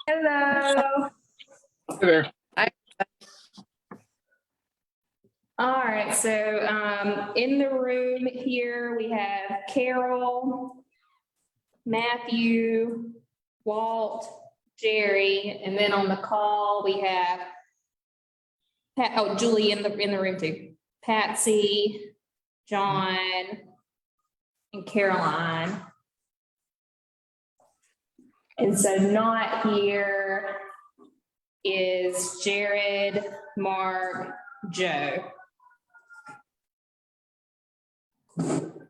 Hello. Hey there. All right, so in the room here, we have Carol, Matthew, Walt, Jerry, and then on the call, we have Julie in the room too. Patsy, John, and Caroline. And so not here is Jared, Mark, Joe.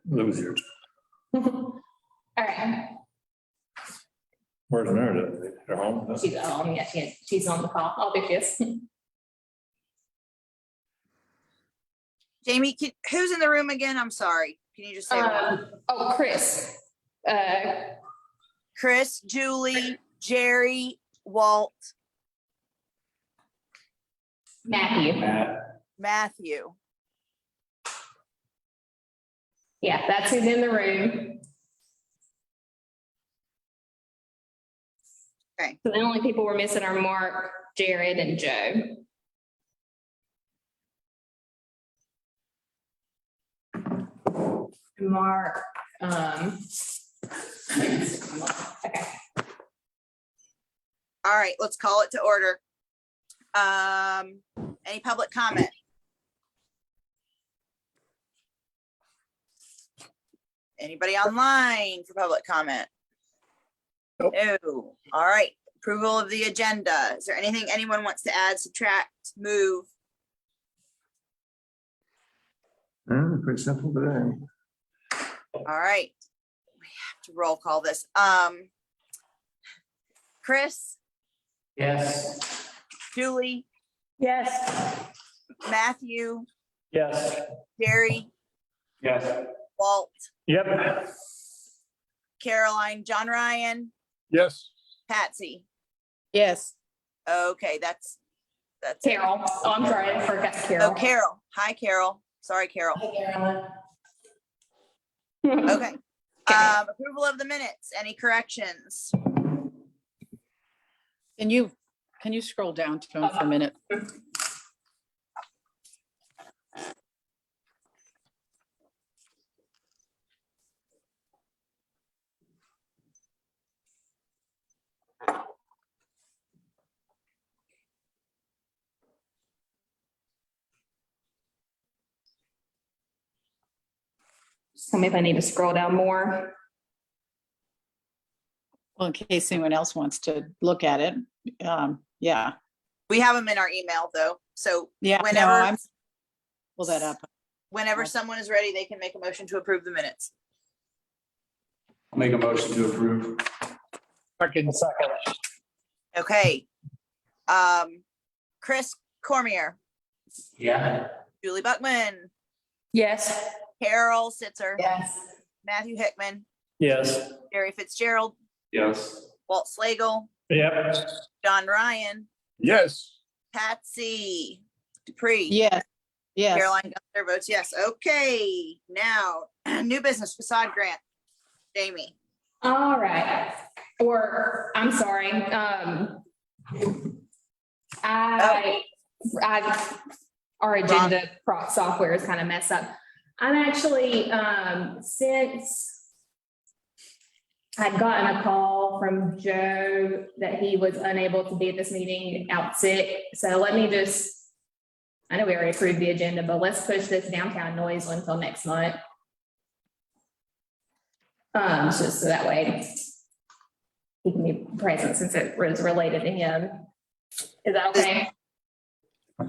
Losers. All right, Where's Meredith? At home? she's she's on the call. I'll be this. Jamie, who's in the room again? I'm sorry. Can you just say one? Chris. Chris, Julie, Jerry, Walt, Matthew. Matthew. Yeah, that's who's in the room. Okay. So the only people we're missing are Mark, Jared, and Joe. Mark, okay. All right, let's call it to order. Any public comment? Anybody online for public comment? Nope. No. All right, approval of the agenda. Is there anything anyone wants to add, subtract, move? Pretty simple today. All right, we have to roll call this. Chris, Yes. Julie, Yes. Matthew, Yes. Jerry, Yes. Walt, Yep. Caroline, John Ryan, Yes. Patsy. Yes. Okay, that's it. Carol. Oh, I'm sorry, I forgot Oh, Carol. Carol. Hi, Carol. Sorry, Carol. Okay. Approval of the minutes. Any corrections? Can you scroll down to them for a minute? Just tell me if I need to scroll down more. Well, in case anyone else wants to look at it. Yeah, We have them in our email though. So yeah. no, whenever, I'm- Pull that up. whenever someone is ready, they can make a motion to approve the minutes. I'll make a motion to approve. Second. Okay. Chris Cormier, Yeah. Julie Buckman, Yes. Carol Sitzer, Yes. Matthew Hickman, Yes. Jerry Fitzgerald, Yes. Walt Slagle, Yep. John Ryan, Yes. Patsy Dupree. Yes, yes. Caroline Gunther votes yes. Okay, now, new business facade grant. Jamie. All right, or, I'm sorry, our agenda software is kind of messed up. I'm actually, since I'd gotten a call from Joe that he was unable to be at this meeting, out sick, so let me just, I know we already approved the agenda, but let's push this downtown noise until next month. Just so that way he can be present since it was related to him. Is that okay? Or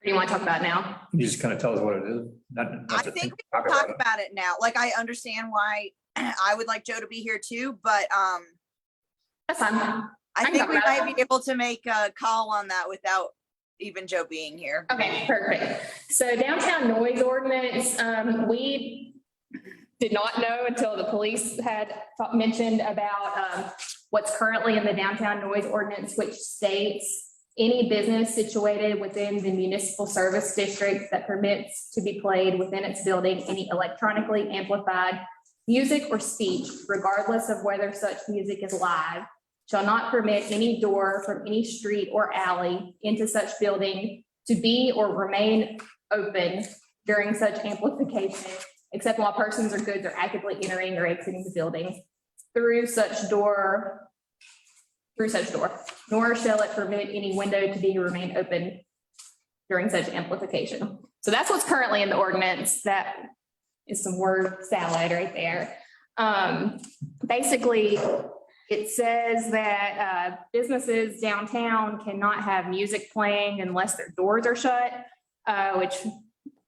do you want to talk about it now? You just kind of tell us what it is. I think we can talk about it now. Like, I understand why I would like Joe to be here too, but That's fine. I can think talk we about it. might be able to make a call on that without even Joe being here. Okay, perfect. So downtown noise ordinance, we did not know until the police had mentioned about what's currently in the downtown noise ordinance, which states any business situated within the municipal service district that permits to be played within its building any electronically amplified music or speech, regardless of whether such music is live, shall not permit any door from any street or alley into such building to be or remain open during such amplification, except while persons or goods are actively entering or exiting the building through such door, nor shall it permit any window to be or remain open during such amplification. So that's what's currently in the ordinance. That is some word salad right there. Basically, it says that businesses downtown cannot have music playing unless their doors are shut, which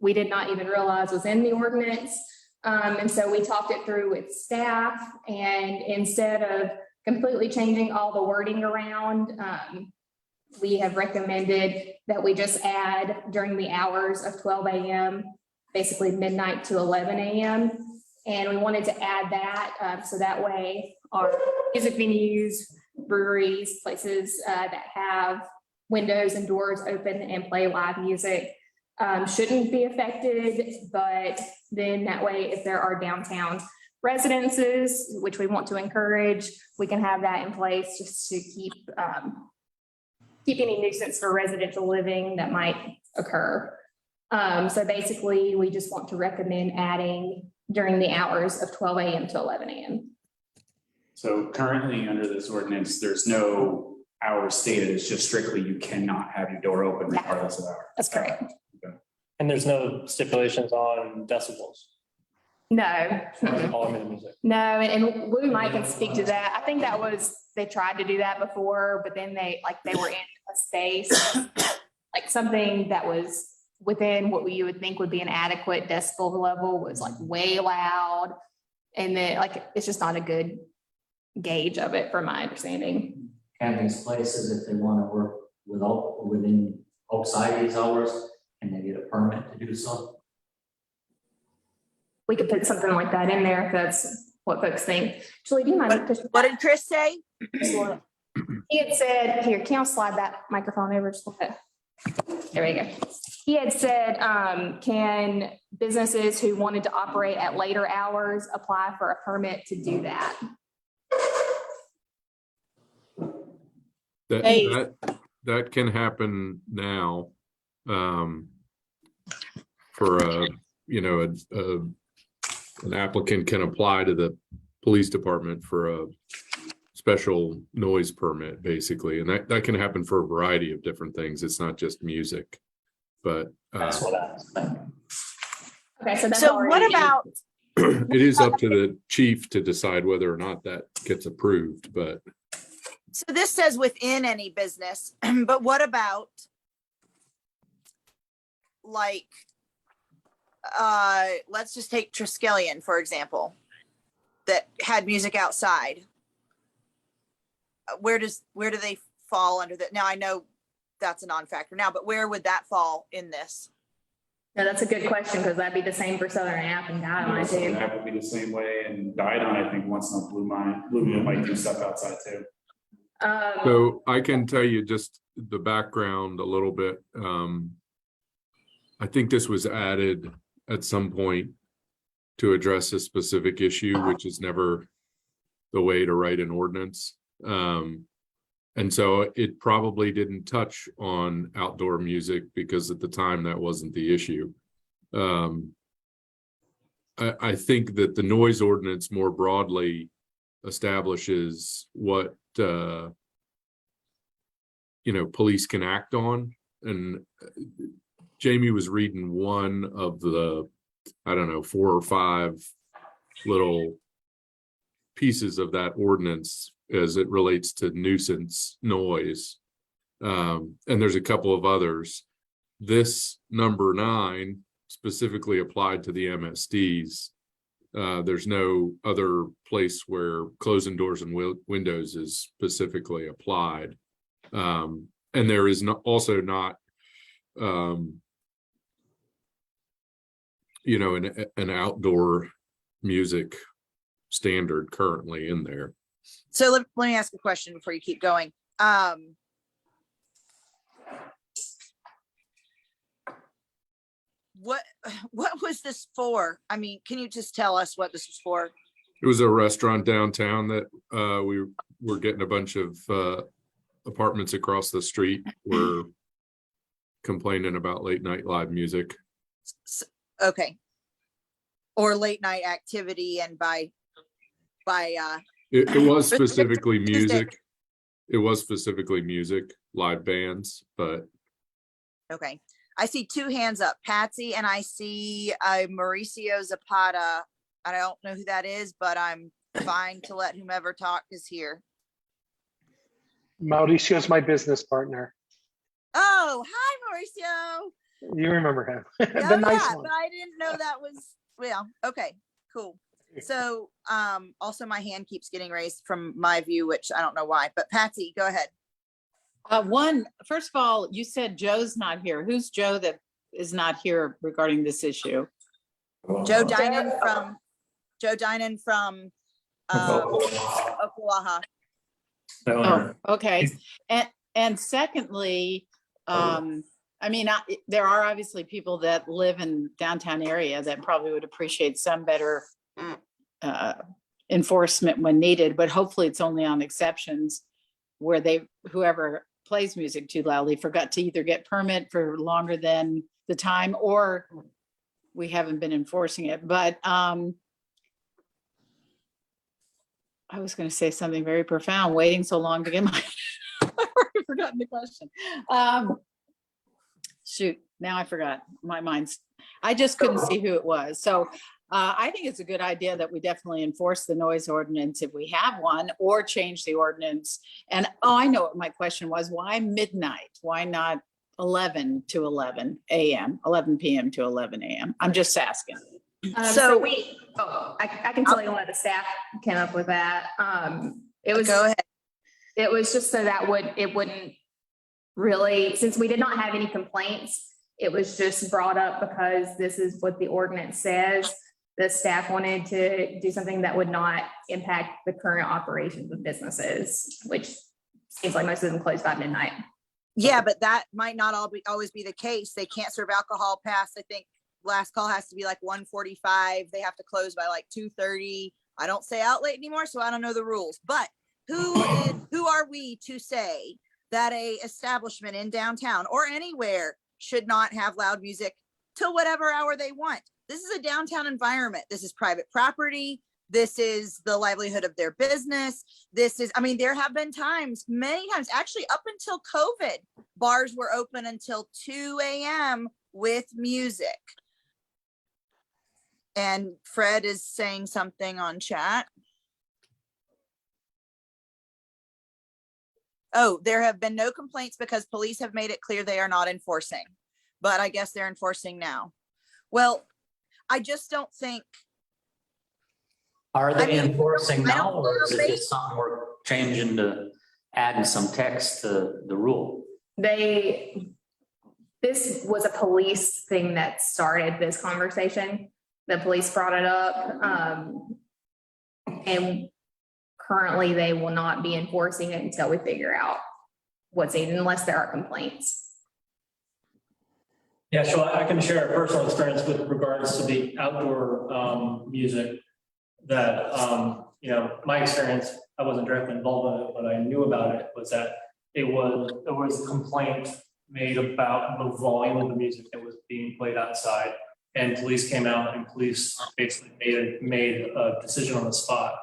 we did not even realize was in the ordinance. And so we talked it through with staff, and instead of completely changing all the wording around, we have recommended that we just add during the hours of 12 a.m., basically midnight to 11 a.m. And we wanted to add that so that way our music venues, breweries, places that have windows and doors open and play live music shouldn't be affected. But then that way, if there are downtown residences, which we want to encourage, we can have that in place just to keep any nuisance for residential living that might occur. So basically, we just want to recommend adding during the hours of 12 a.m. to 11 a.m. So currently under this ordinance, there's no hours stated. It's just strictly you cannot have your door open regardless of hour. That's correct. And there's no stipulations on decibels. No. Volume of the music. No, and Lou Mike can speak to that. I think that was, they tried to do that before, but then they were in a space, like something that was within what you would think would be an adequate decibel level was like way loud. And then it's just not a good gauge of it from my understanding. Have these places, if they want to work within outside these hours, and they get a permit to do so? We could put something like that in there if that's what folks think. Julie, do you mind? What did Chris say? He had said, here, can you slide that microphone over just a little bit? There we go. He had said, can businesses who wanted to operate at later hours apply for a permit to do that? Hey. That can happen now. For an applicant can apply to the police department for a special noise permit, basically, and that can happen for a variety of different things. It's not just music, but That's what I was thinking. Okay, so that's So already. what about, it is up to the chief to decide whether or not that gets approved. But so this says within any business, but what about let's just take Triskelion, for example, that had music outside. Where do they fall under that? Now, I know that's a non-factor now, but where would that fall in this? No, that's a good question, because that'd be the same for Southern App and Guideline too. That would be the same way, and Diadon, I think, once in a Blue Moon might do stuff outside too. so I can tell you just the background a little bit. I think this was added at some point to address a specific issue, which is never the way to write an ordinance. And so it probably didn't touch on outdoor music because at the time that wasn't the issue. I think that the noise ordinance more broadly establishes what police can act on. And Jamie was reading one of the, 4 or 5 little pieces of that ordinance as it relates to nuisance noise. And there's a couple of others. This number 9 specifically applied to the MSDs. There's no other place where closing doors and windows is specifically applied. And there is also not an outdoor music standard currently in there. So let me ask a question before you keep going. What was this for? I mean, can you just tell us what this was for? It was a restaurant downtown that we were getting a bunch of apartments across the street were complaining about late night live music. Okay. Or late night activity, and by It was But- specifically music. It was specifically music, live bands, but okay. I see two hands up, Patsy, and I see Mauricio Zapata. I don't know who that is, but I'm fine to let whomever talk is here. Mauricio's my business partner. Oh, hi, Mauricio. You remember him. Oh, The nice yeah, one. but I didn't know that was, well, okay, cool. So, also my hand keeps getting raised from my view, which I don't know why, but Patsy, go ahead. First of all, you said Joe's not here. Who's Joe that is not here regarding this issue? Joe Dinan from Oklahoha. The Oh, owner. okay. And secondly, I mean, there are obviously people that live in downtown area that probably would appreciate some better enforcement when needed, but hopefully it's only on exceptions where whoever plays music too loudly forgot to either get permit for longer than the time, or we haven't been enforcing it. But I was going to say something very profound, waiting so long to get my, I've already forgotten the question. Shoot, now I forgot. I just couldn't see who it was. So I think it's a good idea that we definitely enforce the noise ordinance if we have one, or change the ordinance. And I know what my question was. Why midnight? Why not 11 to 11 a.m., 11 p.m. to 11 a.m.? I'm just asking. So I can tell you why the staff came up with that. Go ahead. It was just so that it wouldn't really, since we did not have any complaints, it was just brought up because this is what the ordinance says. The staff wanted to do something that would not impact the current operations of businesses, which seems like most of them close by midnight. Yeah, but that might not always be the case. They can't serve alcohol past, I think, last call has to be like 1:45. They have to close by like 2:30. I don't stay out late anymore, so I don't know the rules. But who are we to say that a establishment in downtown or anywhere should not have loud music till whatever hour they want? This is a downtown environment. This is private property. This is the livelihood of their business. I mean, there have been times, many times, actually up until COVID, bars were open until 2 a.m. with music. And Fred is saying something on chat. Oh, there have been no complaints because police have made it clear they are not enforcing, but I guess they're enforcing now. Well, I just don't think. Are I they mean, enforcing I now, don't or is know, it just something we're changing to adding some text to the rule? This was a police thing that started this conversation. The police brought it up. And currently they will not be enforcing it until we figure out what's needed, unless there are complaints. Yeah, so I can share a personal experience with regards to the outdoor music that, my experience, I wasn't directly involved in it, but I knew about it, was that there was a complaint made about the volume of the music that was being played outside. And police came out and police basically made a decision on the spot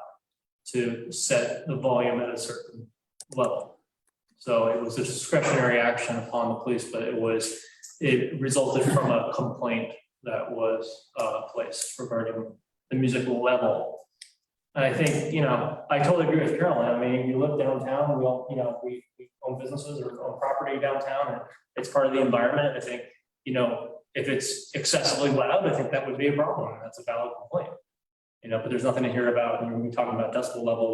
to set the volume at a certain level. So it was a discretionary action upon the police, but it resulted from a complaint that was placed regarding the musical level. And I think, I totally agree with Carolyn. I mean, you live downtown, we all, we own businesses or own property downtown, and it's part of the environment. I think, if it's excessively loud, I think that would be a problem. That's a valid complaint. But there's nothing in here about, when we're talking about decibel level,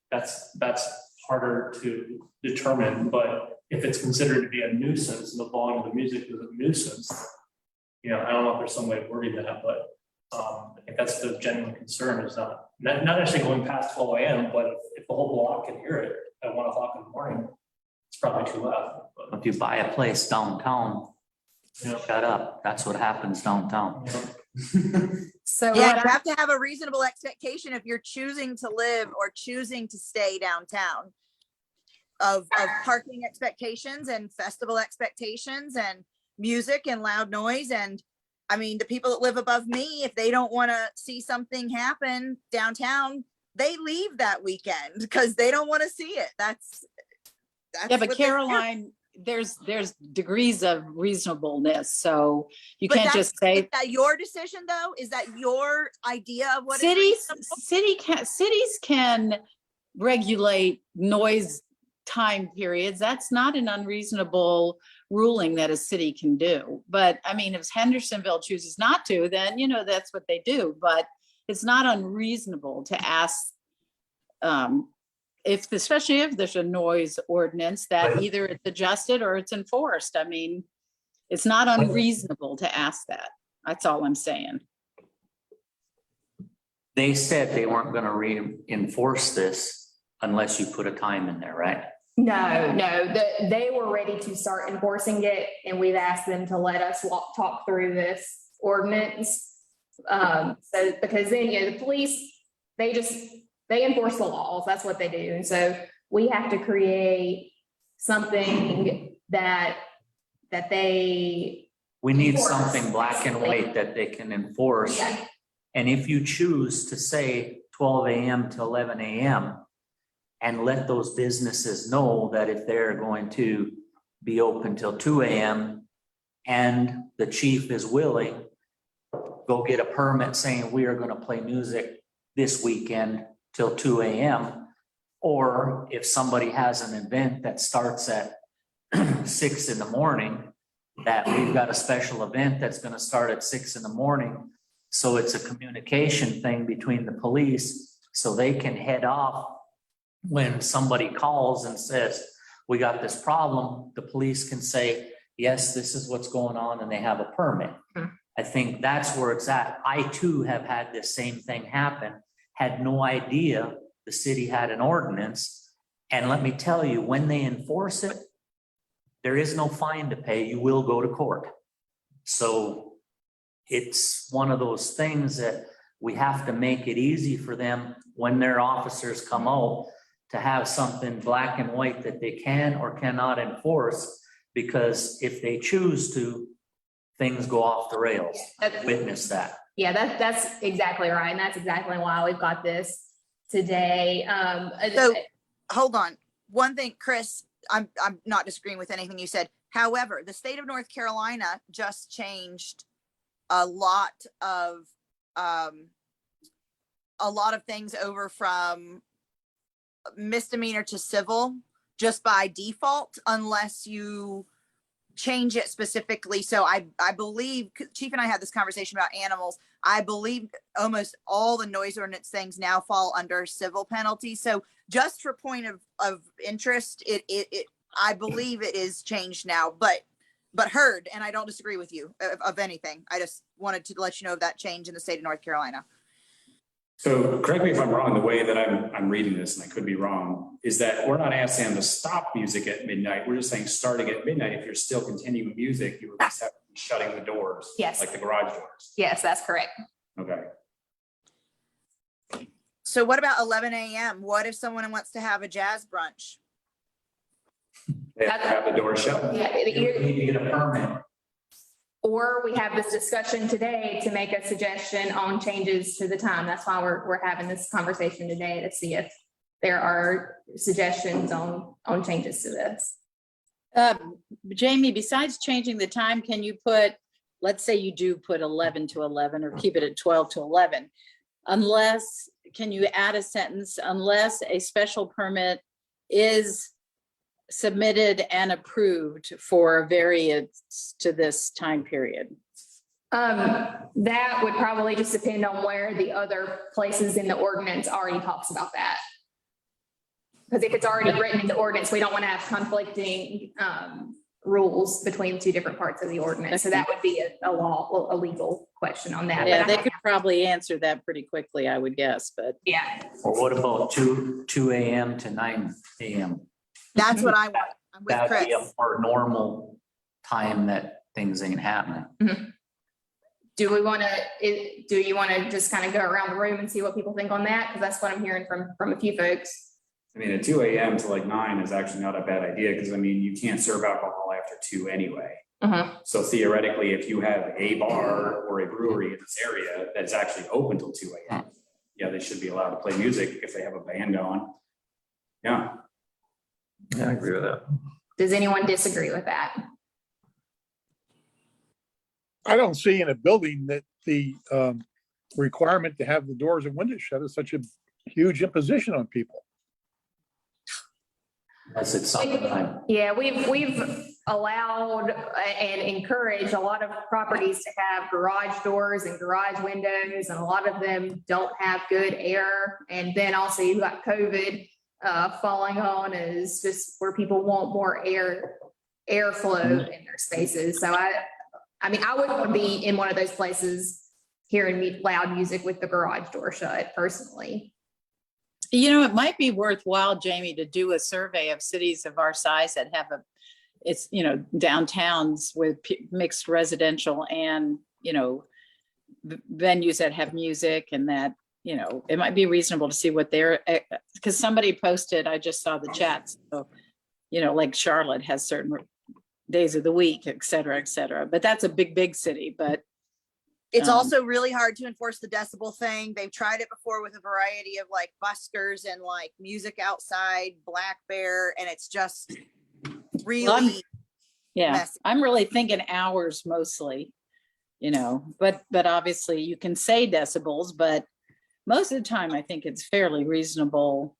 that's harder to determine. But if it's considered to be a nuisance and the volume of the music is a nuisance, I don't know if there's some way of wording that, but I think that's the genuine concern, is not necessarily going past 12 a.m., but if the whole block can hear it at 1 o'clock in the morning, it's probably too loud. But If you buy a place downtown Shut up. That's what happens downtown. So Yeah, what you have to have a reasonable expectation if you're choosing to live or choosing to stay downtown. Of parking expectations and festival expectations and music and loud noise. And I mean, the people that live above me, if they don't want to see something happen downtown, they leave that weekend because they don't want to see it. That's Yeah, but what they're here. Caroline, there's degrees of reasonableness, so you But can't that's- just say Is that your decision though? Is that your idea of what is cities, reasonable? cities can regulate noise time periods. That's not an unreasonable ruling that a city can do. But I mean, if Hendersonville chooses not to, then, you know, that's what they do. But it's not unreasonable to ask, especially if there's a noise ordinance, that either it's adjusted or it's enforced. I mean, it's not unreasonable to ask that. That's all I'm saying. They said they weren't gonna reinforce this unless you put a time in there, right? No, they were ready to start enforcing it, and we've asked them to let us talk through this ordinance. So, because then, you know, the police, they enforce the laws, that's what they do, and so we have to create something that they. We need Enforce. something black and white that they can enforce. Yeah. And if you choose to say 12 AM to 11 AM and let those businesses know that if they're going to be open till 2 AM and the chief is willing, go get a permit saying we are gonna play music this weekend till 2 AM. Or if somebody has an event that starts at 6 in the morning, that we've got a special event that's gonna start at 6 in the morning. So it's a communication thing between the police, so they can head off when somebody calls and says, we got this problem, the police can say, yes, this is what's going on, and they have a permit. I think that's where it's at. I too have had this same thing happen, had no idea the city had an ordinance. And let me tell you, when they enforce it, there is no fine to pay. You will go to court. So it's one of those things that we have to make it easy for them when their officers come out to have something black and white that they can or cannot enforce, because if they choose to, things go off the rails. Witness that. Yeah, that's exactly right, and that's exactly why we've got this today. So hold on. One thing, Chris, I'm not disagreeing with anything you said. However, the state of North Carolina just changed a lot of things over from misdemeanor to civil just by default, unless you change it specifically. So I believe Chief and I had this conversation about animals. I believe almost all the noise ordinance things now fall under civil penalties. So just for point of interest, I believe it is changed now, but heard, and I don't disagree with you of anything. I just wanted to let you know of that change in the state of North Carolina. So correct me if I'm wrong, the way that I'm reading this, and I could be wrong, is that we're not asking them to stop music at midnight. We're just saying starting at midnight, if you're still continuing music, you would just have to be shutting the doors. Yes. Like the garage doors. Yes, that's correct. Okay. So what about 11 AM? What if someone wants to have a jazz brunch? They have to have the door shut. Yeah, You need to get a permit. or we have this discussion today to make a suggestion on changes to the time. That's why we're having this conversation today, to see if there are suggestions on changes to this. Jamie, besides changing the time, can you put, let's say you do put 11 to 11 or keep it at 12 to 11. Unless, can you add a sentence, unless a special permit is submitted and approved for a variance to this time period? That would probably just depend on where the other places in the ordinance already talks about that. Because if it's already written in the ordinance, we don't want to have conflicting rules between two different parts of the ordinance. So that would be a legal question on that. Yeah, But they could probably answer that pretty quickly, I would guess, but. yeah, Or what about 2 AM to 9 AM? That's what I want. I'm with That would Chris. be a more normal time that things ain't happening. Do you want to just kind of go around the room and see what people think on that? Because that's what I'm hearing from a few folks. I mean, at 2 a.m. to like 9 is actually not a bad idea, because I mean, you can't serve alcohol after 2 anyway. So theoretically, if you have a bar or a brewery in this area that's actually open till 2 a.m., yeah, they should be allowed to play music if they have a band going. Yeah. Yeah, I agree with that. Does anyone disagree with that? I don't see in a building that the requirement to have the doors and windows shut is such a huge imposition on people. Unless it's summertime. Yeah, we've allowed and encouraged a lot of properties to have garage doors and garage windows, and a lot of them don't have good air. And then also you've got COVID falling on, is just where people want more airflow in their spaces. So I mean, I wouldn't want to be in one of those places hearing loud music with the garage door shut personally. You know, it might be worthwhile, Jamie, to do a survey of cities of our size that have it's, you know, downtowns with mixed residential and, you know, venues that have music, and that, you know, it might be reasonable to see what they're, because somebody posted, I just saw the chats. So, you know, like Charlotte has certain days of the week, et cetera, but that's a big city, but It's also really hard to enforce the decibel thing. They've tried it before with a variety of like buskers and like music outside, Black Bear, and it's just really yeah, messy. I'm really thinking hours mostly, you know, but obviously you can say decibels, but most of the time I think it's fairly reasonable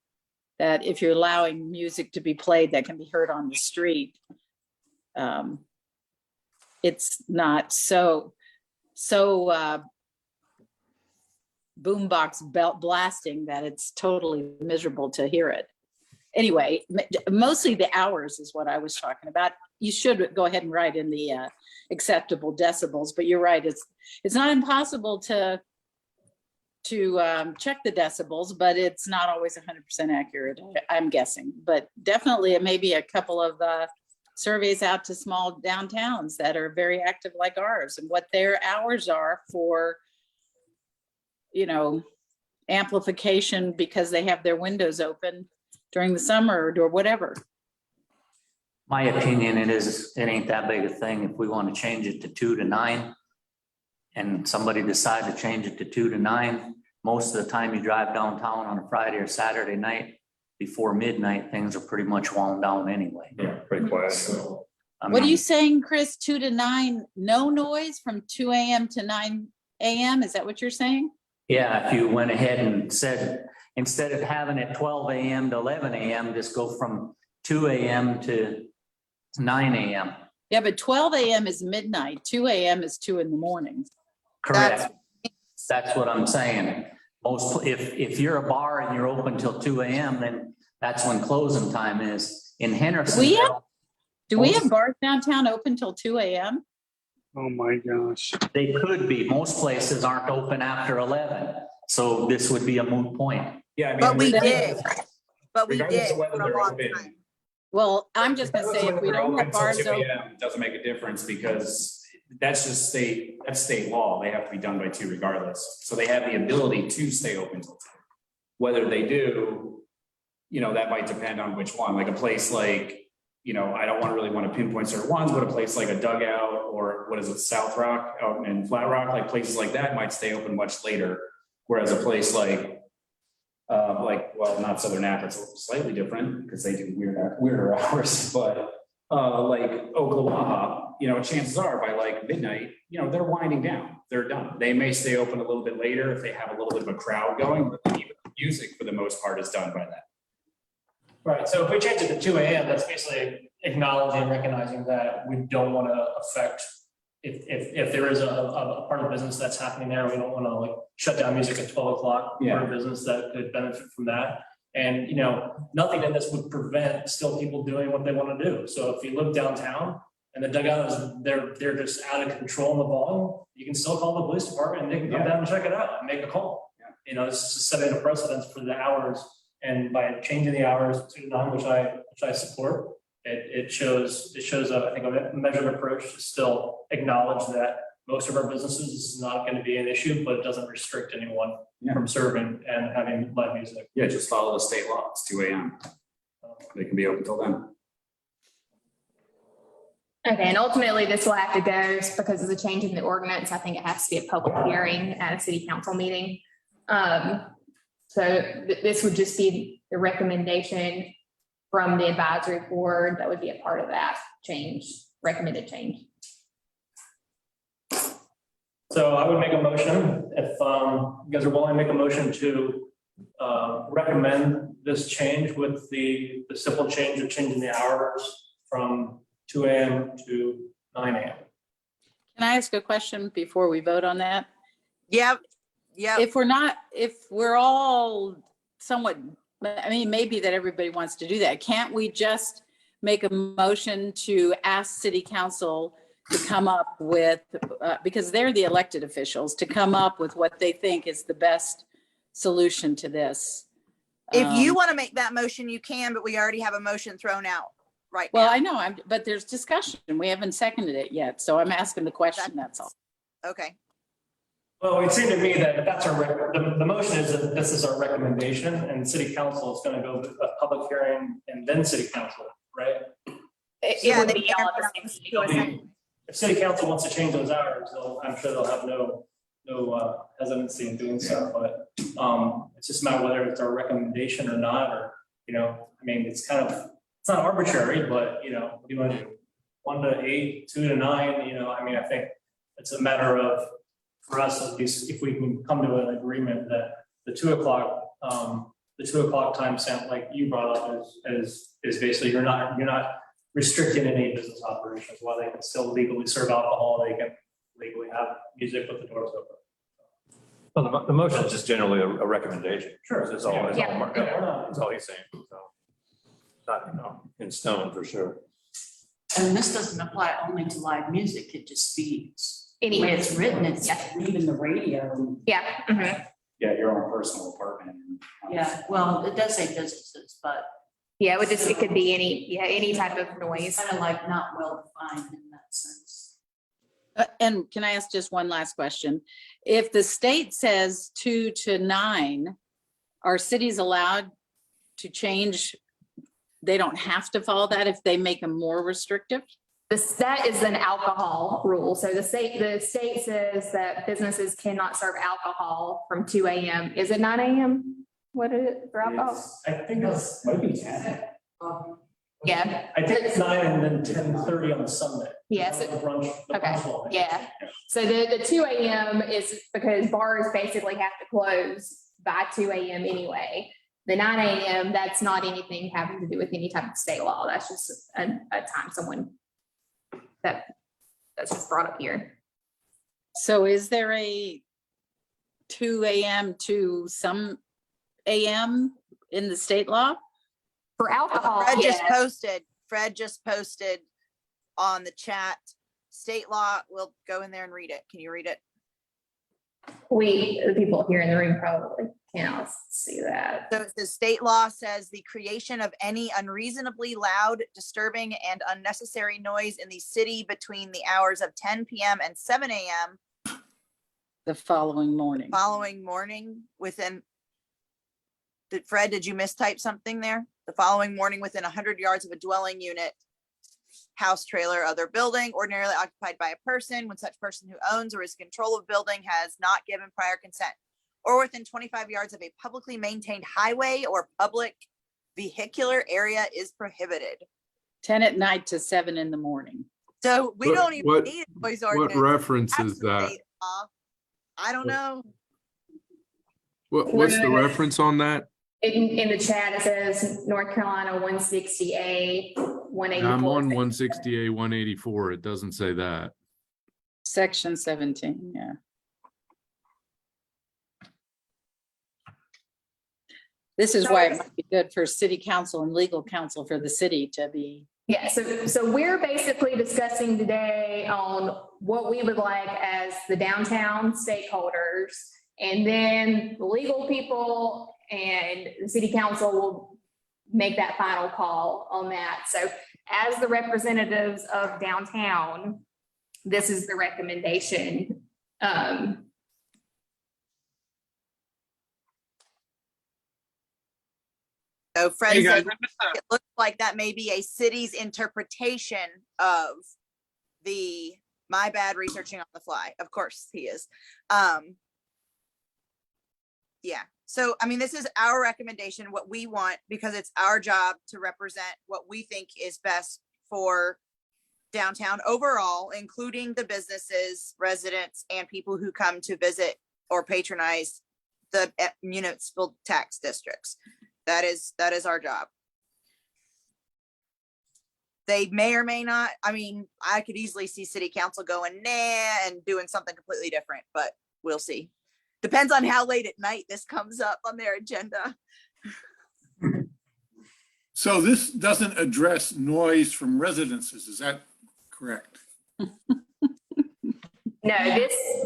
that if you're allowing music to be played that can be heard on the street, it's not so boombox belt blasting that it's totally miserable to hear it. Anyway, mostly the hours is what I was talking about. You should go ahead and write in the acceptable decibels, but you're right. It's not impossible to check the decibels, but it's not always 100% accurate, I'm guessing. But definitely it may be a couple of surveys out to small downtowns that are very active like ours, and what their hours are for, you know, amplification because they have their windows open during the summer or whatever. My opinion, it ain't that big a thing. If we want to change it to 2 to 9 and somebody decide to change it to 2 to 9, most of the time you drive downtown on a Friday or Saturday night, before midnight, things are pretty much wound down anyway. Yeah, pretty quiet. So, What are you saying, Chris? 2 to 9, no noise from 2 a.m. to 9 a.m.? Is that what you're saying? Yeah, if you went ahead and said, instead of having it 12 a.m. to 11 a.m., just go from 2 a.m. to 9 a.m. Yeah, but 12 a.m. is midnight. 2 a.m. is 2 in the morning. Correct. That's what I'm saying. Most, if you're a bar and you're open till 2 a.m., then that's when closing time is. In Henderson, Do we have bars downtown open till 2 a.m.? Oh my gosh. they could be. Most places aren't open after 11. So this would be a moot point. Yeah, I mean. But we regardless- did. But we regardless did of whether for a they're long open. time. Well, I'm just gonna say if we don't have bars open, It doesn't make a difference, because that's just state law. They have to be done by 2 regardless. So they have the ability to stay open till 2. Whether they do, you know, that might depend on which one. Like a place like, you know, I don't really want to pinpoint certain ones, but a place like a Dugout or what is it, South Rock out in Flat Rock, like places like that might stay open much later. Whereas a place like, well, not Southern Napa, it's slightly different because they do weirder hours, but like Oklahoma, you know, chances are by like midnight, you know, they're winding down, they're done. They may stay open a little bit later if they have a little bit of a crowd going, but even the music for the most part is done by that. Right, so if we change it to 2 a.m., that's basically acknowledging, recognizing that we don't want to affect, if there is a part of the business that's happening there, we don't want to like shut down music at 12 o'clock for a business that could benefit from that. And, you know, nothing in this would prevent still people doing what they want to do. So if you live downtown and the Dugout is, they're just out of control in the volume, you can still call the police department and they can come down and check it out and make a call. You know, it's just setting a precedence for the hours. And by changing the hours to 9, which I support, it shows, I think, a measured approach to still acknowledge that most of our businesses is not going to be an issue, but it doesn't restrict anyone Yeah. from serving and having live music. Yeah, just follow the state law. It's 2 a.m. They can be open till then. Okay, and ultimately this will have to go because of the change in the ordinance. I think it has to be a public hearing at a city council meeting. This would just be the recommendation from the advisory board that would be a part of that change, recommended change. So I would make a motion if you guys are willing to make a motion to recommend this change with the simple change of changing the hours from 2 a.m. to 9 a.m. Can I ask a question before we vote on that? Yep, yep. If we're all somewhat, I mean, maybe that everybody wants to do that. Can't we just make a motion to ask city council to come up with, because they're the elected officials, to come up with what they think is the best solution to this? If you want to make that motion, you can, but we already have a motion thrown out right Well, now. I know, but there's discussion. We haven't seconded it yet, so I'm asking the question, that's all. Okay, Well, it seemed to me that if that's the motion is that this is our recommendation, and city council is going to go with a public hearing and then city council, right? Yeah, It would they be all at the same time. If city council wants to change those hours, I'm sure they'll have no hesitancy in doing so, but it's just a matter of whether it's our recommendation or not, or, I mean, it's not arbitrary, but, what do you want to do? 1 to 8, 2 to 9, I mean, I think it's a matter of, for us, at least, if we can come to an agreement that the 2 o'clock time stamp, like you brought up, is basically, you're not restricting any business operations. While they can still legally serve alcohol, they can legally have music with the doors open. Well, the motion is just generally a recommendation. Sure. It's all, it's all, Yeah. that's all he's saying, so. It's not, in stone for sure. And this doesn't apply only to live music, it just speaks. The way Anyway, it's written, it's Yeah. even the radio. yeah. Mhm. Yeah, your own personal apartment. Yeah, well, it does say businesses, but Yeah, it could be any type of noise. it's kind of like not well defined in that sense. And can I ask just one last question? If the state says 2 to 9, are cities allowed to change? They don't have to follow that if they make them more restrictive? That is an alcohol rule. So the state says that businesses cannot serve alcohol from 2 a.m. Is it 9 a.m.? What is it for alcohol? I think it's, Might be 10. Yeah, I think it's 9 and then 10:30 on Sunday. Yes, The brunch. the okay, brunch law. yeah. So the 2 a.m. is because bars basically have to close by 2 a.m. anyway. The 9 a.m., that's not anything having to do with any type of state law. That's just a time someone that's just brought up here. So is there a 2 a.m. to some a.m. in the state law? For alcohol, Fred just posted on the chat, state law, we'll go in there and read it. Can you read it? the people here in the room probably can't see that. So the state law says the creation of any unreasonably loud, disturbing, and unnecessary noise in the city between the hours of 10 p.m. and 7 a.m. The following morning. following morning within. Fred, did you mistype something there? The following morning within 100 yards of a dwelling unit, house, trailer, other building ordinarily occupied by a person when such person who owns or is in control of building has not given prior consent, or within 25 yards of a publicly maintained highway or public vehicular area is prohibited. 10 at night to 7 in the morning. So we What- don't even what- need a noise What ordinance. reference That's is the that? state law. I don't know. What's the reference on that? In the chat, it says North Carolina 160A, 184. I'm on 160A 184. It doesn't say that. Section 17, yeah. This is why it might be good for city council and legal counsel for the city to be. Yeah, so we're basically discussing today on what we would like as the downtown stakeholders. And then the legal people and the city council will make that final call on that. So as the representatives of downtown, this is the recommendation. So Fred Hey, guys, said it looks like that may be a city's interpretation of the, my bad, researching on the fly. Of course he is. Yeah, so I mean, this is our recommendation, what we want, because it's our job to represent what we think is best for downtown overall, including the businesses, residents, and people who come to visit or patronize the municipal tax districts. That is our job. They may or may not, I mean, I could easily see city council going, nah, and doing something completely different, but we'll see. Depends on how late at night this comes up on their agenda. So this doesn't address noise from residences, is that correct? No,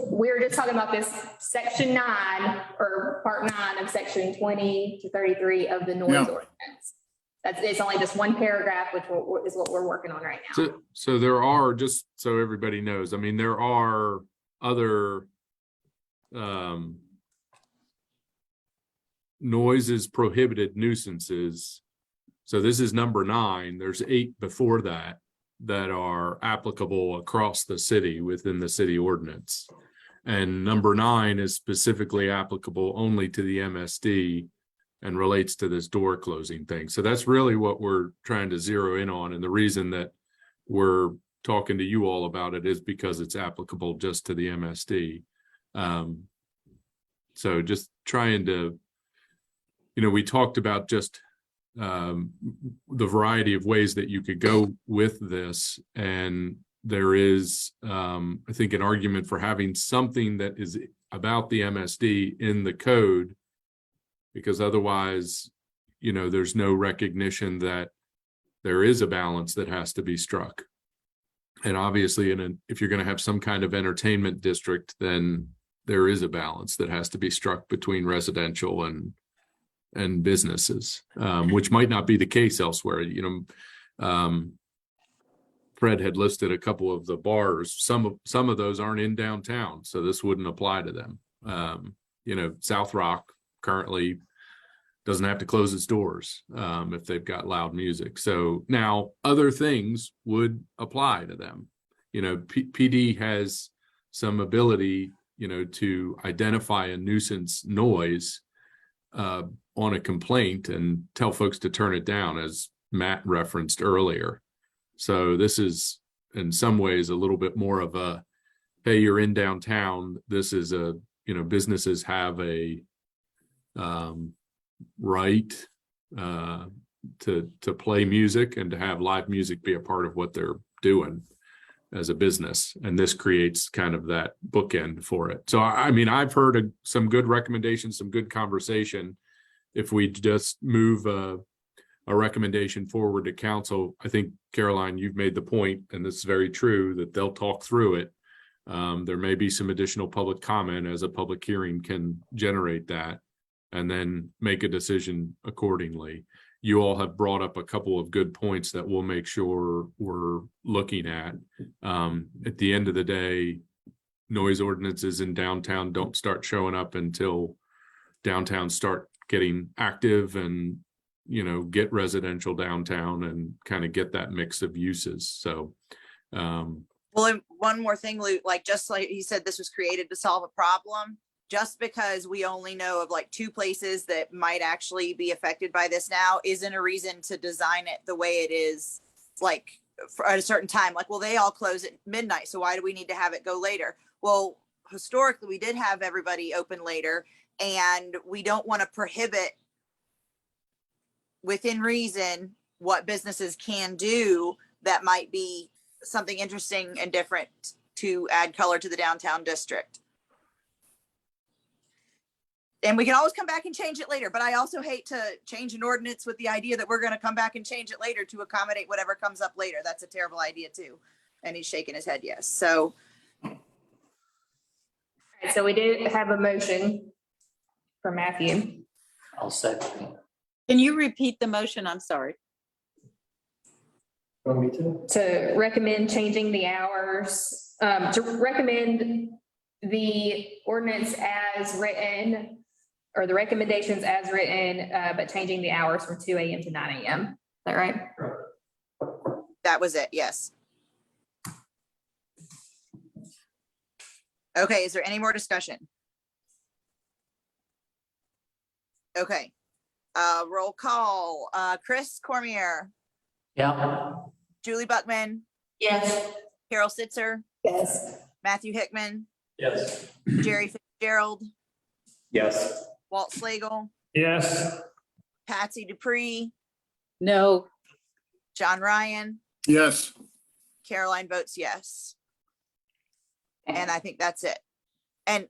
we're just talking about this section 9 or part 9 of section 20 to 33 of the noise Yeah. ordinance. It's only this one paragraph, which is what we're working on right now. So there are, just so everybody knows, I mean, there are other noises prohibited nuisances. So this is number 9. There's 8 before that are applicable across the city within the city ordinance. And number 9 is specifically applicable only to the MSD and relates to this door closing thing. So that's really what we're trying to zero in on. And the reason that we're talking to you all about it is because it's applicable just to the MSD. So just trying to, we talked about just the variety of ways that you could go with this. And there is, I think, an argument for having something that is about the MSD in the code, because otherwise, there's no recognition that there is a balance that has to be struck. And obviously, if you're going to have some kind of entertainment district, then there is a balance that has to be struck between residential and businesses, which might not be the case elsewhere. Fred had listed a couple of the bars. Some of those aren't in downtown, so this wouldn't apply to them. South Rock currently doesn't have to close its doors if they've got loud music. So now other things would apply to them. PD has some ability, to identify a nuisance noise on a complaint and tell folks to turn it down, as Matt referenced earlier. So this is in some ways a little bit more of a, hey, you're in downtown. This is businesses have a right to play music and to have live music be a part of what they're doing as a business. And this creates kind of that bookend for it. So, I mean, I've heard some good recommendations, some good conversation. If we just move a recommendation forward to council, I think, Caroline, you've made the point, and it's very true, that they'll talk through it. There may be some additional public comment as a public hearing can generate that, and then make a decision accordingly. You all have brought up a couple of good points that we'll make sure we're looking at. At the end of the day, noise ordinances in downtown don't start showing up until downtown start getting active and, get residential downtown and kind of get that mix of uses. So, Well, and one more thing, Luke, just like he said, this was created to solve a problem. Just because we only know of 2 places that might actually be affected by this now isn't a reason to design it the way it is, for at a certain time. Well, they all close at midnight, so why do we need to have it go later? Well, historically, we did have everybody open later, and we don't want to prohibit within reason what businesses can do that might be something interesting and different to add color to the downtown district. And we can always come back and change it later, but I also hate to change an ordinance with the idea that we're going to come back and change it later to accommodate whatever comes up later. That's a terrible idea too. And he's shaking his head yes. So. All right, so we did have a motion for Matthew. I'll second. Can you repeat the motion? I'm sorry. Want me to? to recommend changing the hours, to recommend the ordinance as written, or the recommendations as written, but changing the hours from 2 AM to 9 AM. Is that right? That was it, yes. Okay, is there any more discussion? Okay, roll call, Chris Cormier, Yeah, Julie Buckman, Yes. Carol Sitzer, Yes. Matthew Hickman, Yes. Jerry Fitzgerald, Yes. Walt Slagle, Yes. Patsy Dupree, No, John Ryan, Yes. Caroline votes yes. And I think that's it. And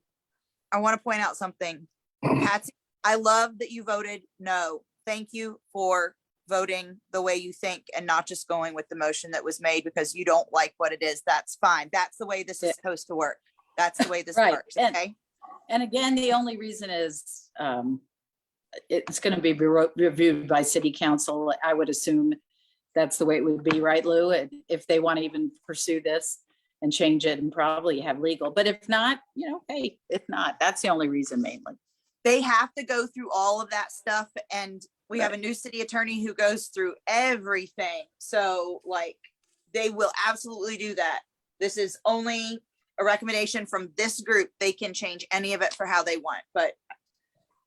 I want to point out something. Patsy, I love that you voted no. Thank you for voting the way you think and not just going with the motion that was made because you don't like what it is. That's fine. That's the way this is supposed to work. That's the way this Right, works, and- okay? and again, the only reason is it's going to be reviewed by city council. I would assume that's the way it would be, right, Lou? If they want to even pursue this and change it and probably have legal, but if not, hey, if not, that's the only reason mainly. They have to go through all of that stuff and we have a new city attorney who goes through everything. So like, they will absolutely do that. This is only a recommendation from this group. They can change any of it for how they want, but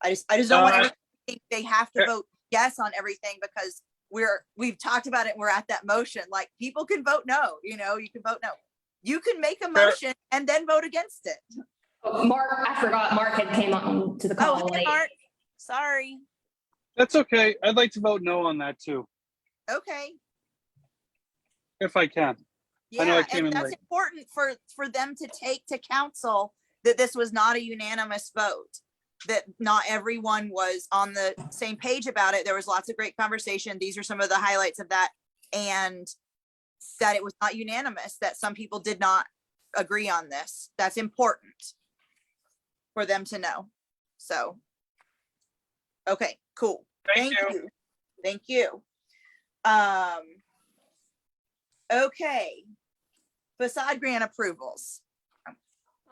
I just don't want everyone to think they have to vote yes on everything because we've talked about it. And we're at that motion. Like people can vote no, you can vote no. You can make a motion and then vote against it. Oh, Mark, I forgot, Mark had came on to the Oh, call hey, late. Mark. Sorry. That's okay. I'd like to vote no on that too, Okay. if I can. I know I Yeah, came and in that's late. important for them to take to council that this was not a unanimous vote. That not everyone was on the same page about it. There was lots of great conversation. These are some of the highlights of that. And that it was not unanimous, that some people did not agree on this. That's important for them to know. So. Okay, cool. Thank you. Thank you. Okay. Facade grant approvals.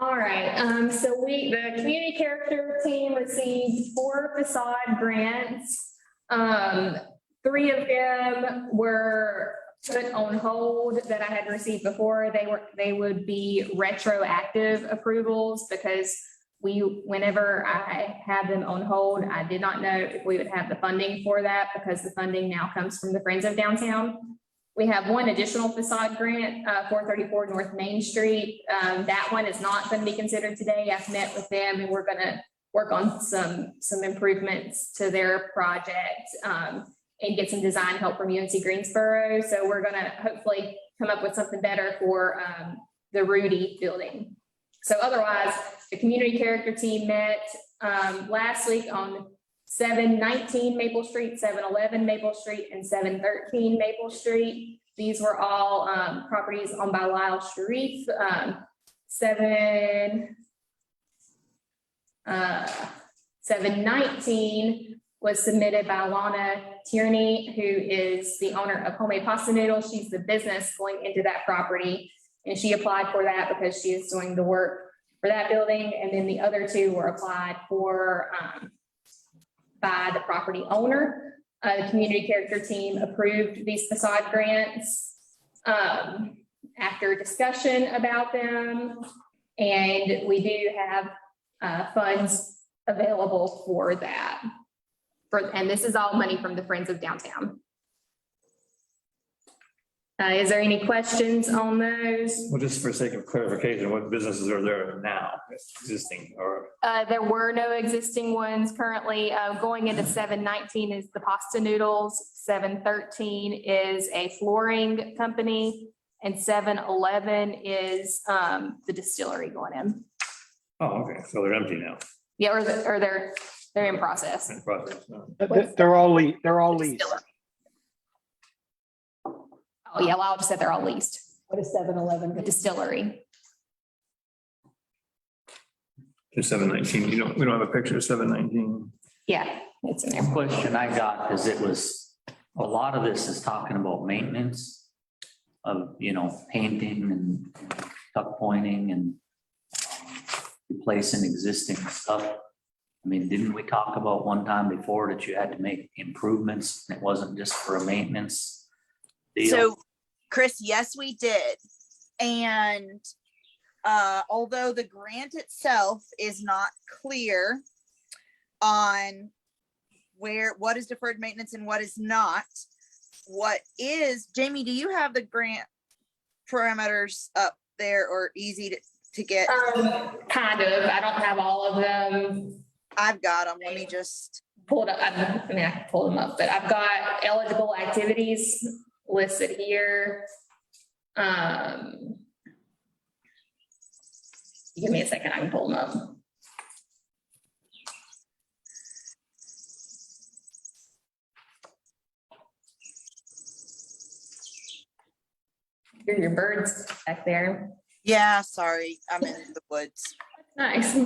All right, so the community character team received 4 facade grants. 3 of them were put on hold that I had received before. They would be retroactive approvals because whenever I had them on hold, I did not know if we would have the funding for that because the funding now comes from the Friends of Downtown. We have 1 additional facade grant, 434 North Main Street. That one is not going to be considered today. I've met with them and we're going to work on some improvements to their project and get some design help from UNC Greensboro. So we're going to hopefully come up with something better for the Rudy building. So otherwise, the community character team met last week on 719 Maple Street, 711 Maple Street, and 713 Maple Street. These were all properties owned by Lyle Sharif. 719 was submitted by Lana Tierney, who is the owner of Homemade Pasta Noodles. She's the business going into that property, and she applied for that because she is doing the work for that building. And then the other 2 were applied for by the property owner. The community character team approved these facade grants after discussion about them. And we do have funds available for that. And this is all money from the Friends of Downtown. Is there any questions on those? Well, just for sake of clarification, what businesses are there now existing or? There were no existing ones currently. Going into 719 is the Pasta Noodles. 713 is a flooring company. And 711 is the distillery going in. Oh, okay, so they're empty now. Yeah, or they're in process. In process, no. They're all leased. Distillery. Oh, yeah, well, I just said they're all leased. What is 711? The distillery. Just 719, we don't have a picture of 719. Yeah, it's in there. the question I got is a lot of this is talking about maintenance. painting and tuck pointing and replacing existing stuff. I mean, didn't we talk about one time before that you had to make improvements? And it wasn't just for a maintenance deal? So, Chris, yes, we did. And although the grant itself is not clear on what is deferred maintenance and what is not, what is, Jamie, do you have the grant parameters up there or easy to get? Kind of. I don't have all of them I've got them. Let me just. pulled up. I can pull them up, but I've got eligible activities listed here. Give me a second, I can pull them up. Hear your birds back there. Yeah, sorry. I'm in the woods. Nice. I